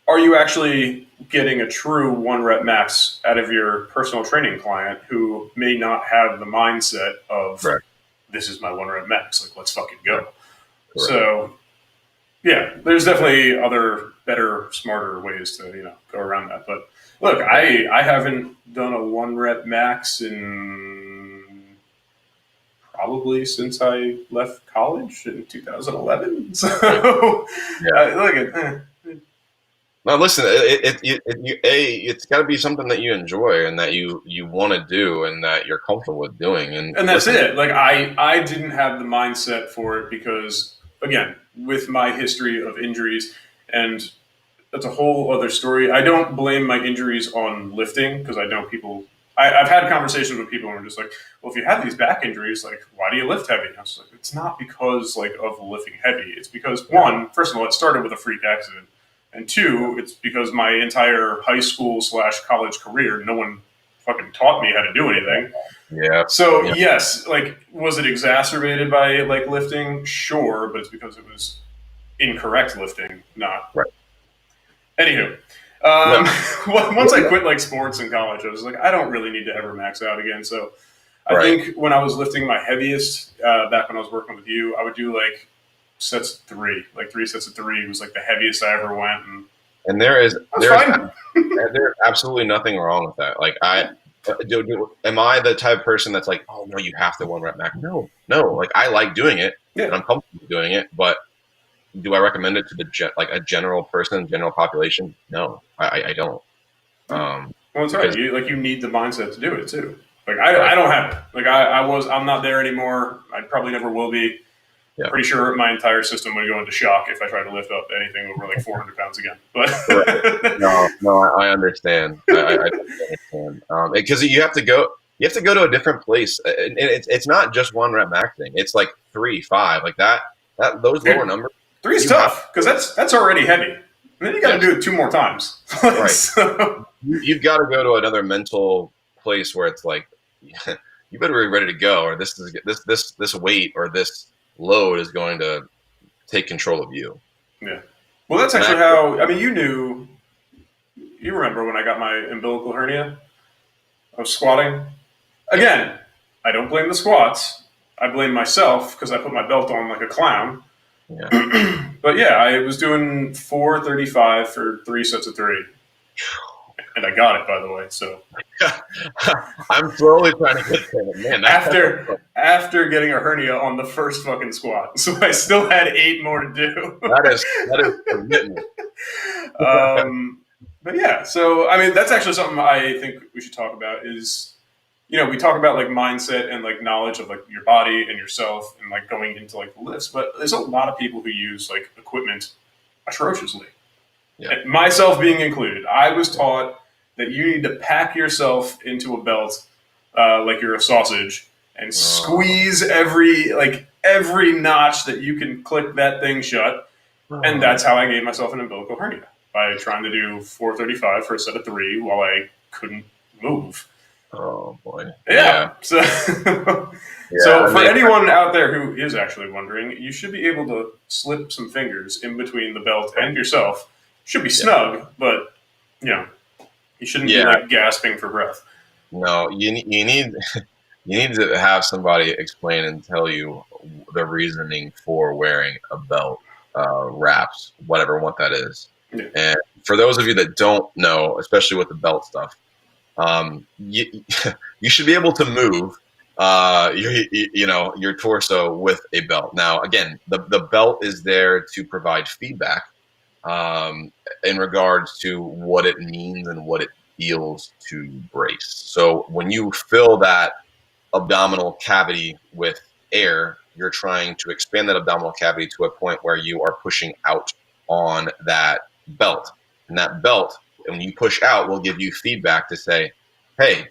are you actually getting a true 1 rep max out of your personal training client who may not have the mindset of Correct. this is my 1 rep max, like let's fucking go. Correct. So yeah, there's definitely other better, smarter ways to go around that. But look, I haven't done a 1 rep max in probably since I left college in 2011. So Yeah. look at Now, listen, it's got to be something that you enjoy and that you want to do and that you're comfortable with doing. And that's listen, it. Like I didn't have the mindset for it because again, with my history of injuries, and that's a whole other story. I don't blame my injuries on lifting because I know people. I've had conversations with people and we're just like, well, if you have these back injuries, like, why do you lift heavy? And I was like, it's not because like of lifting heavy. It's because one, first of all, it started with a freak accident, and two, it's because my entire high school / college career, no one fucking taught me how to do anything. yeah, So yeah, yes, like, was it exacerbated by like lifting? Sure, but it's because it was incorrect lifting, not. right. Anywho, No, once I quit like sports in college, I was like, I don't really need to ever max out again. So I right. think when I was lifting my heaviest back when I was working with you, I would do like sets of three, like 3 sets of 3 was like the heaviest I ever went, and And there is that's fine. there's absolutely nothing wrong with that. Like am I the type of person that's like, oh no, you have to 1 rep max? No, no. Like I like doing it and Yeah. I'm comfortable doing it, but do I recommend it to like a general person, general population? No, I don't. Well, that's right. Because You need the mindset to do it too. Like right, I don't have it. Like I'm not there anymore. I probably never will be. Yeah. Pretty sure my entire system would go into shock if I tried to lift up anything over like 400 pounds again. But Right. No, I understand. I understand. Because you have to go. You have to go to a different place, and it's not just one rep maxing. It's like 3, 5, like that. Those lower dude, numbers. three's You have tough because that's already heavy. And then you got to yes, do it 2 more times. right. So, You've got to go to another mental place where it's like, you better be ready to go, or this weight or this load is going to take control of you. yeah. Well, that's And actually how. I mean, you remember when I got my umbilical hernia? I was squatting. Again, I don't blame the squats. I blame myself because I put my belt on like a clown. yeah. But yeah, I was doing 435 for 3 sets of 3. And I got it, by the way. So I'm slowly trying to get there. Man, after getting a hernia on the first fucking squat, so I still had 8 more to do. that is commitment. But yeah, so I mean, that's actually something I think we should talk about. Is we talk about like mindset and like knowledge of like your body and yourself and like going into like the lifts, but there's a lot of people who use like equipment atrociously. Yeah. Myself being included. I was taught that you need to pack yourself into a belt like you're a sausage and squeeze every notch that you can click that thing shut. And that's how I gave myself an umbilical hernia, by trying to do 435 for a set of 3 while I couldn't move. Oh boy. Yeah. So, Yeah, for anyone out there who is actually wondering, you should be able to slip some fingers in between the belt and yourself. Should be snug, but you shouldn't be like gasping for breath. No, you need you need to have somebody explain and tell you the reasoning for wearing a belt, wraps, what that is. Yeah. And for those of you that don't know, especially with the belt stuff, you you should be able to move your torso with a belt. Now, again, the belt is there to provide feedback in regards to what it means and what it feels to brace. So when you fill that abdominal cavity with air, you're trying to expand that abdominal cavity to a point where you are pushing out on that belt. And that belt, when you push out, will give you feedback to say, hey,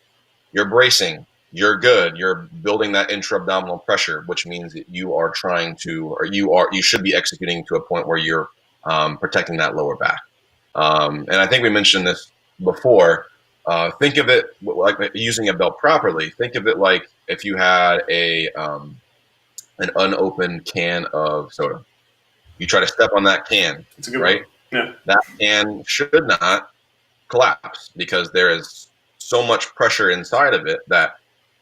you're bracing, you're good, you're building that intra-abdominal pressure, which means that you are trying to, or you should be executing to a point where you're protecting that lower back. And I think we mentioned this before. Think of it like using a belt properly. Think of it like if you had an unopened can of soda. You try to step on that can, It's a good right? one. Yeah. That can should not collapse because there is so much pressure inside of it that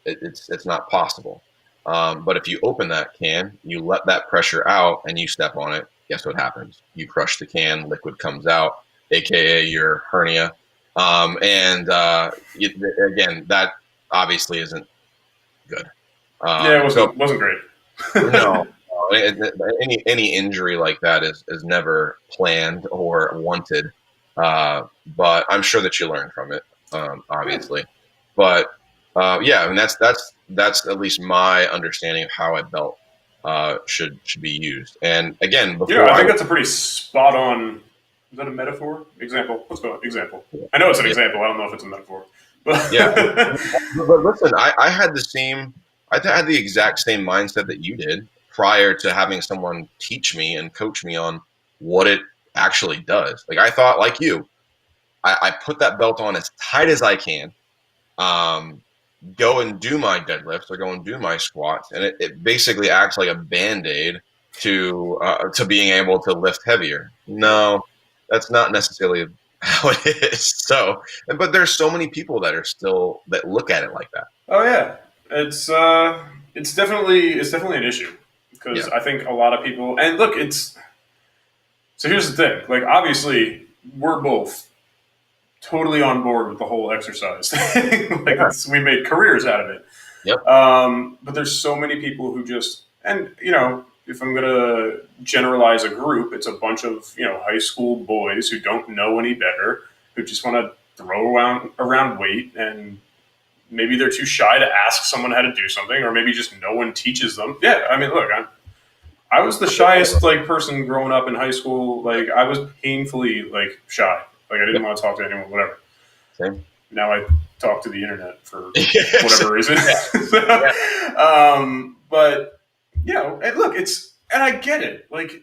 it's not possible. But if you open that can, you let that pressure out, and you step on it, guess what happens? You crush the can, liquid comes out, aka your hernia. Again, that obviously isn't good. Yeah, it wasn't great. No, any injury like that is never planned or wanted. But I'm sure that you learn from it, obviously. But yeah, I mean that's at least my understanding of how a belt should be used. And again, before I think that's a pretty spot on. Is that a metaphor? Example. Let's go. Example. I know it's an example. I don't know if it's a metaphor. But but listen, I had the exact same mindset that you did prior to having someone teach me and coach me on what it actually does. Like I thought, like you, I put that belt on as tight as I can, go and do my deadlifts or go and do my squats, and it basically acts like a Band-Aid to being able to lift heavier. No, that's not necessarily how it is. So, but there's so many people that look at it like that. oh yeah, it's definitely an issue because I think a lot of people, and look, so here's the thing. Like obviously, we're both totally on board with the whole exercise thing. We made careers out of it. Yep. But there's so many people who just, and if I'm gonna generalize a group, it's a bunch of high school boys who don't know any better, who just want to throw around weight, and maybe they're too shy to ask someone how to do something, or maybe just no one teaches them. Yeah, I mean, look, I was the shyest like person growing up in high school. Like I was painfully like shy. Like I didn't want to talk to anyone, whatever. Same. Now I talk to the internet for Yes. whatever reason. Yeah. But and look, and I get it. Like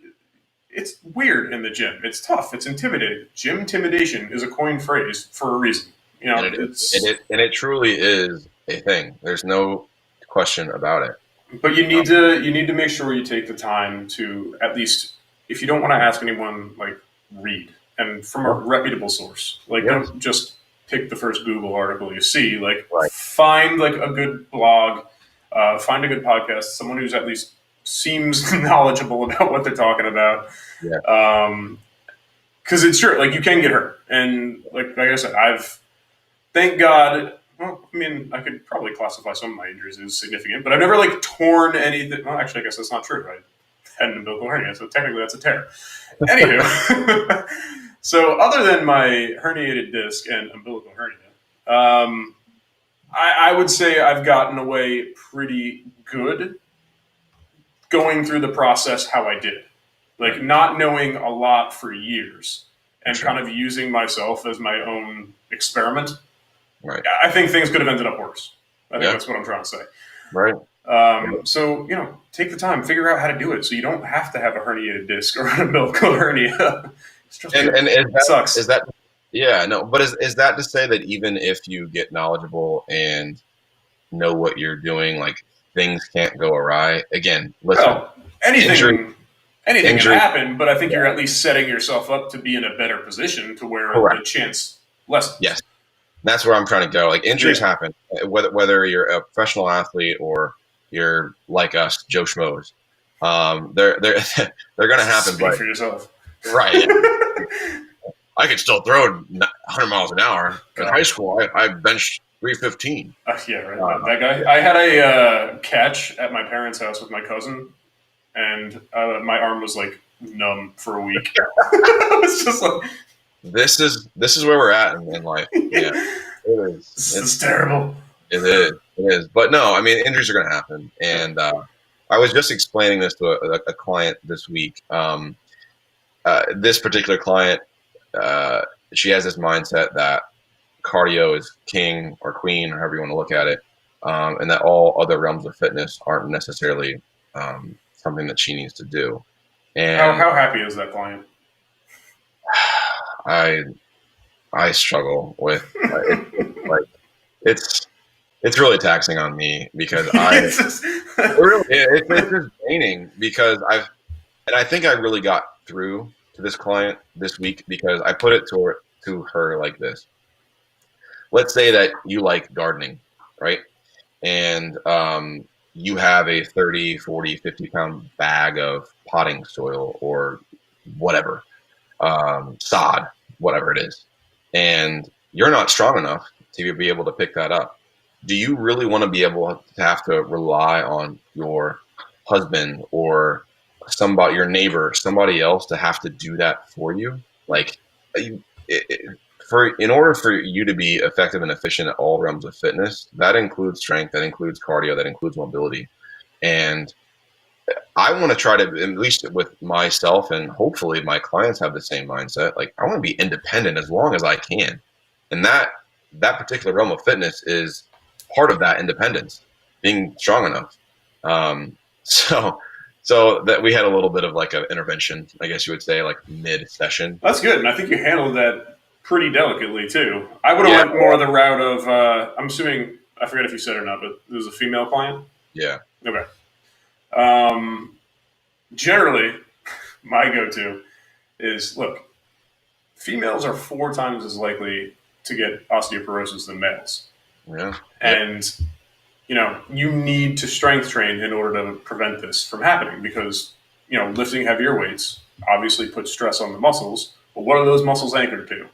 it's weird in the gym. It's tough. It's intimidating. Gym intimidation is a coined phrase for a reason. And it truly is a thing. There's no question about it. But you need to make sure you take the time to at least, if you don't want to ask anyone, like read and from a reputable source. Like don't just pick the first Google article you see. Like find like a good blog, find a good podcast, someone who's at least seems knowledgeable about what they're talking about. Because it's true, like you can get hurt, and like I said, thank God. Well, I mean, I could probably classify some of my injuries as significant, but I've never like torn anything. Well, actually, I guess that's not true. I had an umbilical hernia, so technically that's a tear. Anywho, so other than my herniated disc and umbilical hernia, I would say I've gotten away pretty good going through the process how I did. Like not knowing a lot for years and kind of using myself as my own experiment. Right. I think things could have ended up worse. I think that's what I'm trying to say. Right. So, take the time, figure out how to do it so you don't have to have a herniated disc or an umbilical hernia. It sucks. Is that, yeah, no, but is that to say that even if you get knowledgeable and know what you're doing, like things can't go awry? Again, listen, well, anything can happen, but I think you're at least setting yourself up to be in a better position to where the chance lessens. Yes. That's where I'm trying to go. Like injuries happen, whether you're a professional athlete or you're like us, Joe Schmoes. They're going to happen. Speak for yourself. Right. I could still throw 100 miles an hour. In high school, I benched 315. Yeah, right. That guy. I had a catch at my parents' house with my cousin, and my arm was like numb for a week. It's just like. This is where we're at in life. Yeah, it is. It's terrible. It is. But no, I mean, injuries are going to happen. And I was just explaining this to a client this week. This particular client, she has this mindset that cardio is king or queen, or however you want to look at it, and that all other realms of fitness aren't necessarily something that she needs to do. And how happy is that client? I struggle with it's really taxing on me because it's just draining because I think I really got through to this client this week because I put it to her like this. Let's say that you like gardening, right? And you have a 30, 40, 50-pound bag of potting soil or whatever. Sod, whatever it is, and you're not strong enough to be able to pick that up. Do you really want to be able to have to rely on your husband or your neighbor, somebody else to have to do that for you? Like, in order for you to be effective and efficient at all realms of fitness, that includes strength, that includes cardio, that includes mobility, and I want to try to, at least with myself and hopefully my clients have the same mindset. Like I want to be independent as long as I can. And that particular realm of fitness is part of that independence, being strong enough. So that we had a little bit of like an intervention, I guess you would say, like mid-session. That's good. And I think you handled that pretty delicately woo. I would have went more the route of, I'm assuming, I forget if you said it or not, but it was a female client? Yeah. Okay. Generally, my go-to is, look, females are 4 times as likely to get osteoporosis than males. Yeah. And, you need to strength train in order to prevent this from happening because, lifting heavier weights obviously puts stress on the muscles. But what are those muscles anchored to?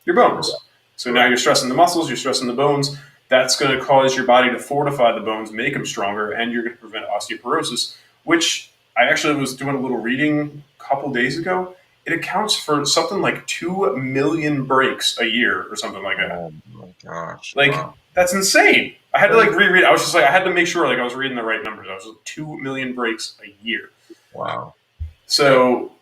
Your bones. So now you're stressing the muscles, you're stressing the bones. That's going to cause your body to fortify the bones, make them stronger, and you're going to prevent osteoporosis, which I actually was doing a little reading a couple days ago. It accounts for something like 2 million breaks a year or something like that. Oh my gosh. That's insane. I had to reread. I was just I had to make sure I was reading the right numbers. I was 2 million breaks a year. Wow. So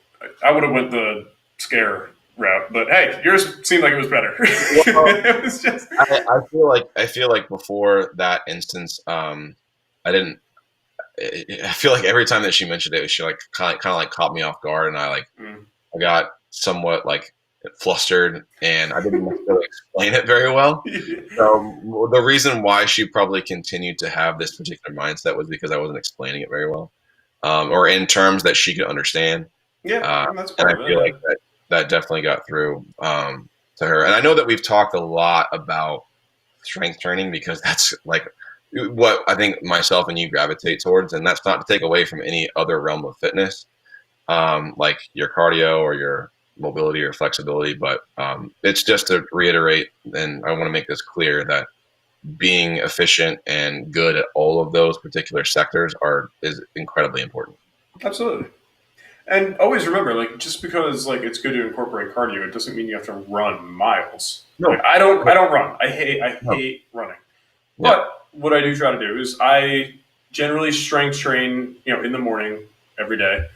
I would have went the scare route, but hey, yours seemed like it was better. Well, It was just I feel like before that instance, I didn't. I feel like every time that she mentioned it, she like kind of like caught me off guard, and mm. I got somewhat like flustered, and I didn't necessarily explain it very well. So the reason why she probably continued to have this particular mindset was because I wasn't explaining it very well, or in terms that she could understand. Yeah, Uh, and that's and part I of feel like it. that definitely got through to her. And I know that we've talked a lot about strength training because that's like what I think myself and you gravitate towards. And that's not to take away from any other realm of fitness, like your cardio or your mobility or flexibility. But it's just to reiterate, and I want to make this clear that being efficient and good at all of those particular sectors is incredibly important. Yeah, absolutely. And always remember, like, just because like it's good to incorporate cardio, it doesn't mean you have to run miles. Like, No, I don't run. I no, hate running. yeah, But what I do try to do is I generally strength train, in the morning every day.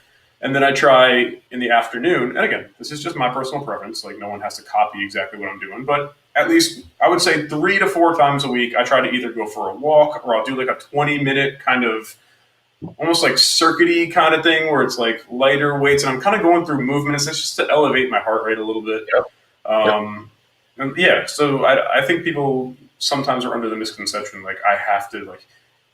And then I try in the afternoon. And again, this is just my personal preference. Like, no one has to copy exactly what I'm doing. But at least I would say 3 to 4 times a week, I try to either go for a walk or I'll do like a 20-minute kind of almost like circuity kind of thing where it's like lighter weights. And I'm kind of going through movements. It's just to elevate my heart rate a little bit. yep, yep. And yeah, so I think people sometimes are under the misconception like I have to like,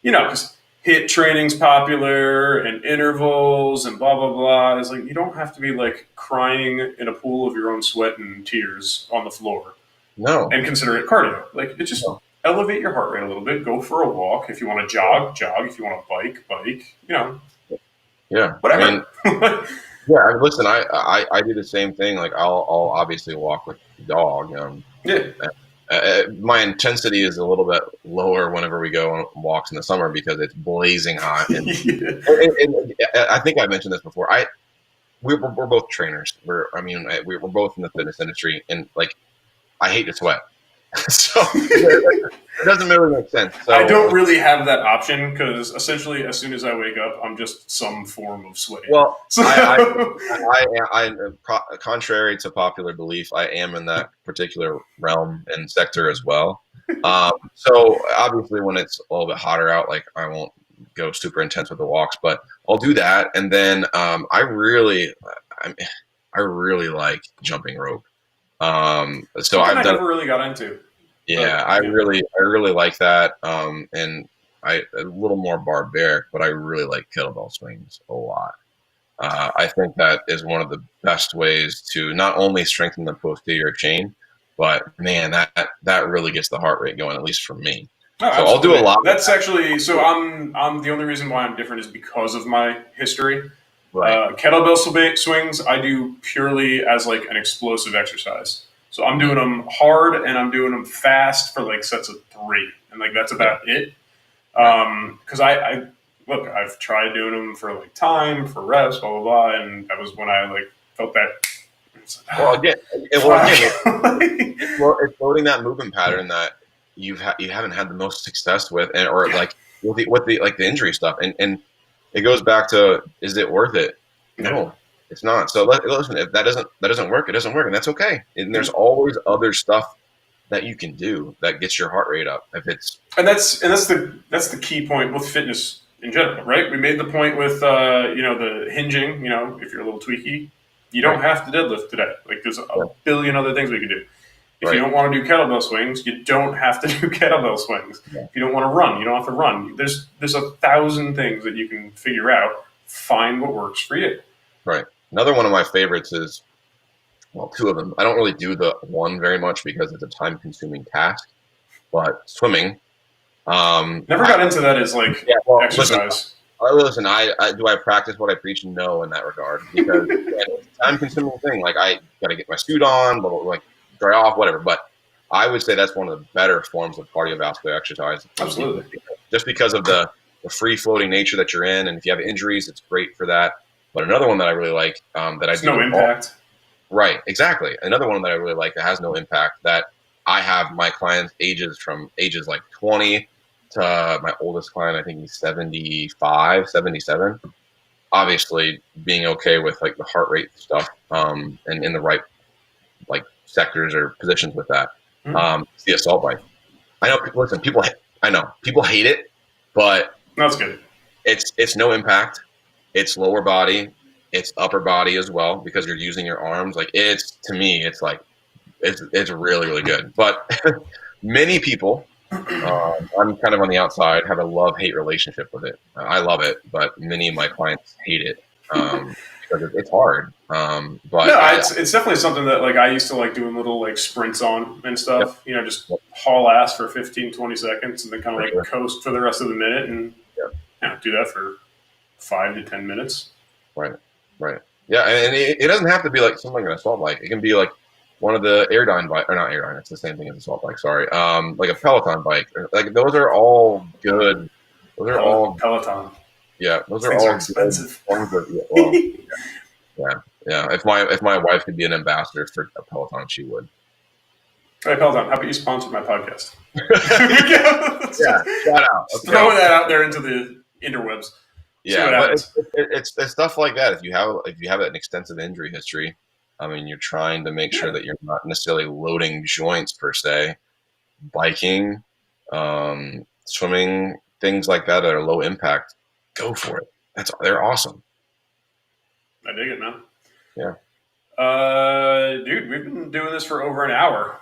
because hit training's popular and intervals and blah blah blah. It's like you don't have to be like crying in a pool of your own sweat and tears on the floor No, and consider it cardio. Like it just no. elevate your heart rate a little bit. Go for a walk if you want to jog, jog. If you want to bike, bike. Yeah, I mean, Whatever. yeah. Listen, I do the same thing. Like, I'll obviously walk with the dog. Yeah. My intensity is a little bit lower whenever we go on walks in the summer because it's blazing hot. And, Yeah. and I think I mentioned this before. We're both trainers. We're both in the fitness industry, and like I hate to sweat, so it doesn't really make sense. I So, don't really have that option because essentially, as soon as I wake up, I'm just some form of sweaty. well, So, contrary to popular belief, I am in that particular realm and sector as well. So obviously, when it's a little bit hotter out, like I won't go super intense with the walks, but I'll do that. And then I really like jumping rope. So something I've I done, never really got into, yeah, but I really like that. And a little more barbaric, but I really like kettlebell swings a lot. I think that is one of the best ways to not only strengthen the posterior chain, but man, that really gets the heart rate going, at least for me. oh, So I'll do a absolutely. lot of That's that. actually so. I'm the only reason why I'm different is because of my history. Right. Kettlebell swings I do purely as like an explosive exercise. So I'm doing Mhm. them hard and I'm doing them fast for like sets of three, and like that's Yeah. about it. Right. Because I look, I've tried doing them for like time, for reps, blah blah blah, and that was when I like felt that. It's like, Well, ah, again, fuck. it's loading that movement pattern that you haven't had the most success with, and or Yeah, like with the like the injury stuff, and it goes back to, is it worth it? yeah. No, it's not. So listen, if that doesn't work, it doesn't work, and that's okay. And there's always other stuff that you can do that gets your heart rate up. If it's And that's the key point with fitness in general, right? We made the point with the hinging. If you're a little tweaky, you don't right, have to deadlift today. Like there's a yeah, billion other things we can do. If you right, don't want to do kettlebell swings, you don't have to do kettlebell swings. yeah, If you don't want to run, you don't have to run. There's 1,000 things that you can figure out. Find what works for you. right. Another one of my favorites is, well, two of them. I don't really do the one very much because it's a time-consuming task. But swimming, Never got into that as like yeah. Well, listen, exercise. listen. I do I practice what I preach? No, in that regard, because again, it's a time-consuming thing. Like, I got to get my suit on, blah, blah, blah, like dry off, whatever. But I would say that's one of the better forms of cardiovascular exercise, Absolutely. just because of the free-floating nature that you're in, and if you have injuries, it's great for that. But another one that I really like, that I There's do no all, impact. right, exactly. Another one that I really like that has no impact, that I have my clients from ages like 20 to my oldest client, I think he's 75, 77. obviously being okay with like the heart rate stuff, and in the right like sectors or positions with that. Mm-hmm. The assault bike. I know. Listen, people. I know people hate it, but That's good. it's no impact. It's lower body. It's upper body as well because you're using your arms. Like it's to me, it's like it's really really good. But many people, I'm kind of on the outside, have a love hate relationship with it. I love it, but many of my clients hate it because it's hard. But No, it's definitely something that like I used to like doing little like sprints on and yep, stuff. You know, just yep, haul ass for 15, 20 seconds and then kind of for like sure. coast for the rest of the minute and Yep. do that for 5 to 10 minutes. Right, right. Yeah, and it doesn't have to be like something like an assault bike. It can be like one of the Airdyne bike, or not Airdyne. It's the same thing as assault bike. Sorry, like a Peloton bike. Like those are all good. Those are all Peloton. yeah. Those Those are things are all good expensive. forms of yeah, well, yeah, yeah. If my wife could be an ambassador for a Peloton, she would. Hey, Peloton, how about you sponsor my podcast? Yeah, shout out. Just Let's go. throwing that out there into the interwebs. See Yeah, what but happens. it's stuff like that. If you have an extensive injury history, I mean, you're trying to make sure Yeah. that you're not necessarily loading joints per se. Biking, swimming, things like that are low impact. Go for it. They're awesome. I dig it, man. Yeah. Dude, we've been doing this for over an hour.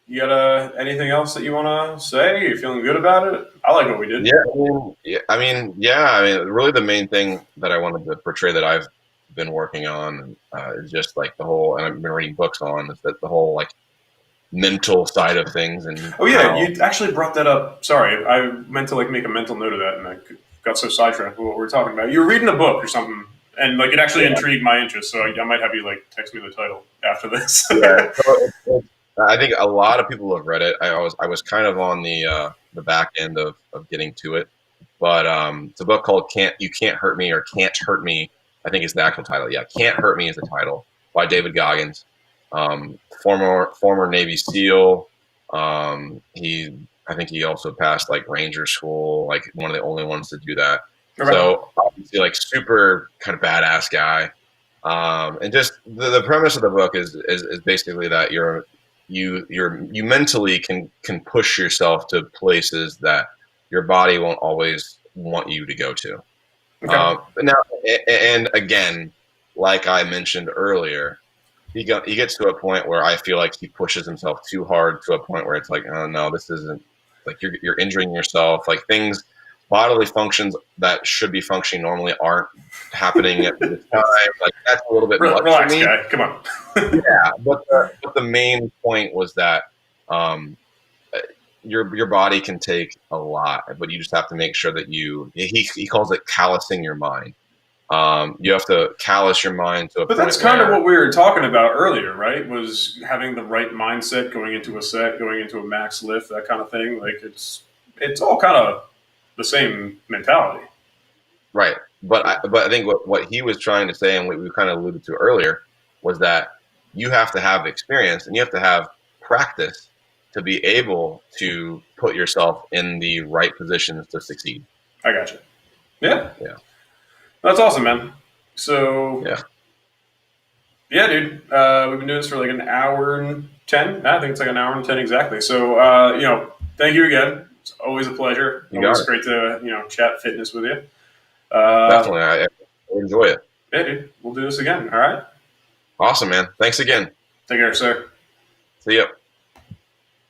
You got anything else that you want to say? You feeling good about it? I like what we did. Yeah, really the main thing that I wanted to portray that I've been working on is just like the whole, and I've been reading books on, is that the whole like mental side of things and Oh yeah, how you actually brought that up. Sorry, I meant to like make a mental note of that, and I got so sidetracked with what we were talking about. You were reading a book or something, and like it actually yeah, intrigued my interest. So I might have you like text me the title after this. yeah. So I think a lot of people have read it. I was kind of on the back end of getting to it, but it's a book called "Can't Hurt Me" or "Can't Hurt Me." I think is the actual title. Yeah, "Can't Hurt Me" is the title by David Goggins, former Navy SEAL. I think he also passed like Ranger School, like one of the only ones to do that. Okay. So obviously, like super kind of badass guy. And just the premise of the book is basically that you mentally can push yourself to places that your body won't always want you to go to. Okay. But now, and again, like I mentioned earlier, he gets to a point where I feel like he pushes himself too hard to a point where it's like, oh no, this isn't like you're injuring yourself. Like things, bodily functions that should be functioning normally aren't happening at the time. Like that's a little bit much for Relax, me. guy. Come on. Yeah, but the main point was that um, your body can take a lot, but you just have to make sure that he calls it callousing your mind. You have to callous your mind to a But that's point kind of where what we were talking about earlier, right? Was having the right mindset going into a set, going into a max lift, that kind of thing. Like it's all kind of the same mentality. right. But I think what he was trying to say and what we kind of alluded to earlier was that you have to have experience and you have to have practice to be able to put yourself in the right positions to succeed. I got you. Yeah, Yeah. that's awesome, man. So Yeah. yeah, dude, we've been doing this for like an hour and 10. I think it's like an hour and 10 exactly. So thank you again. It's always a pleasure. You got Always it. great to chat fitness with you. Definitely. I enjoy it. Yeah, dude, we'll do this again. All right. Awesome, man. Thanks again. Take care, sir. See ya.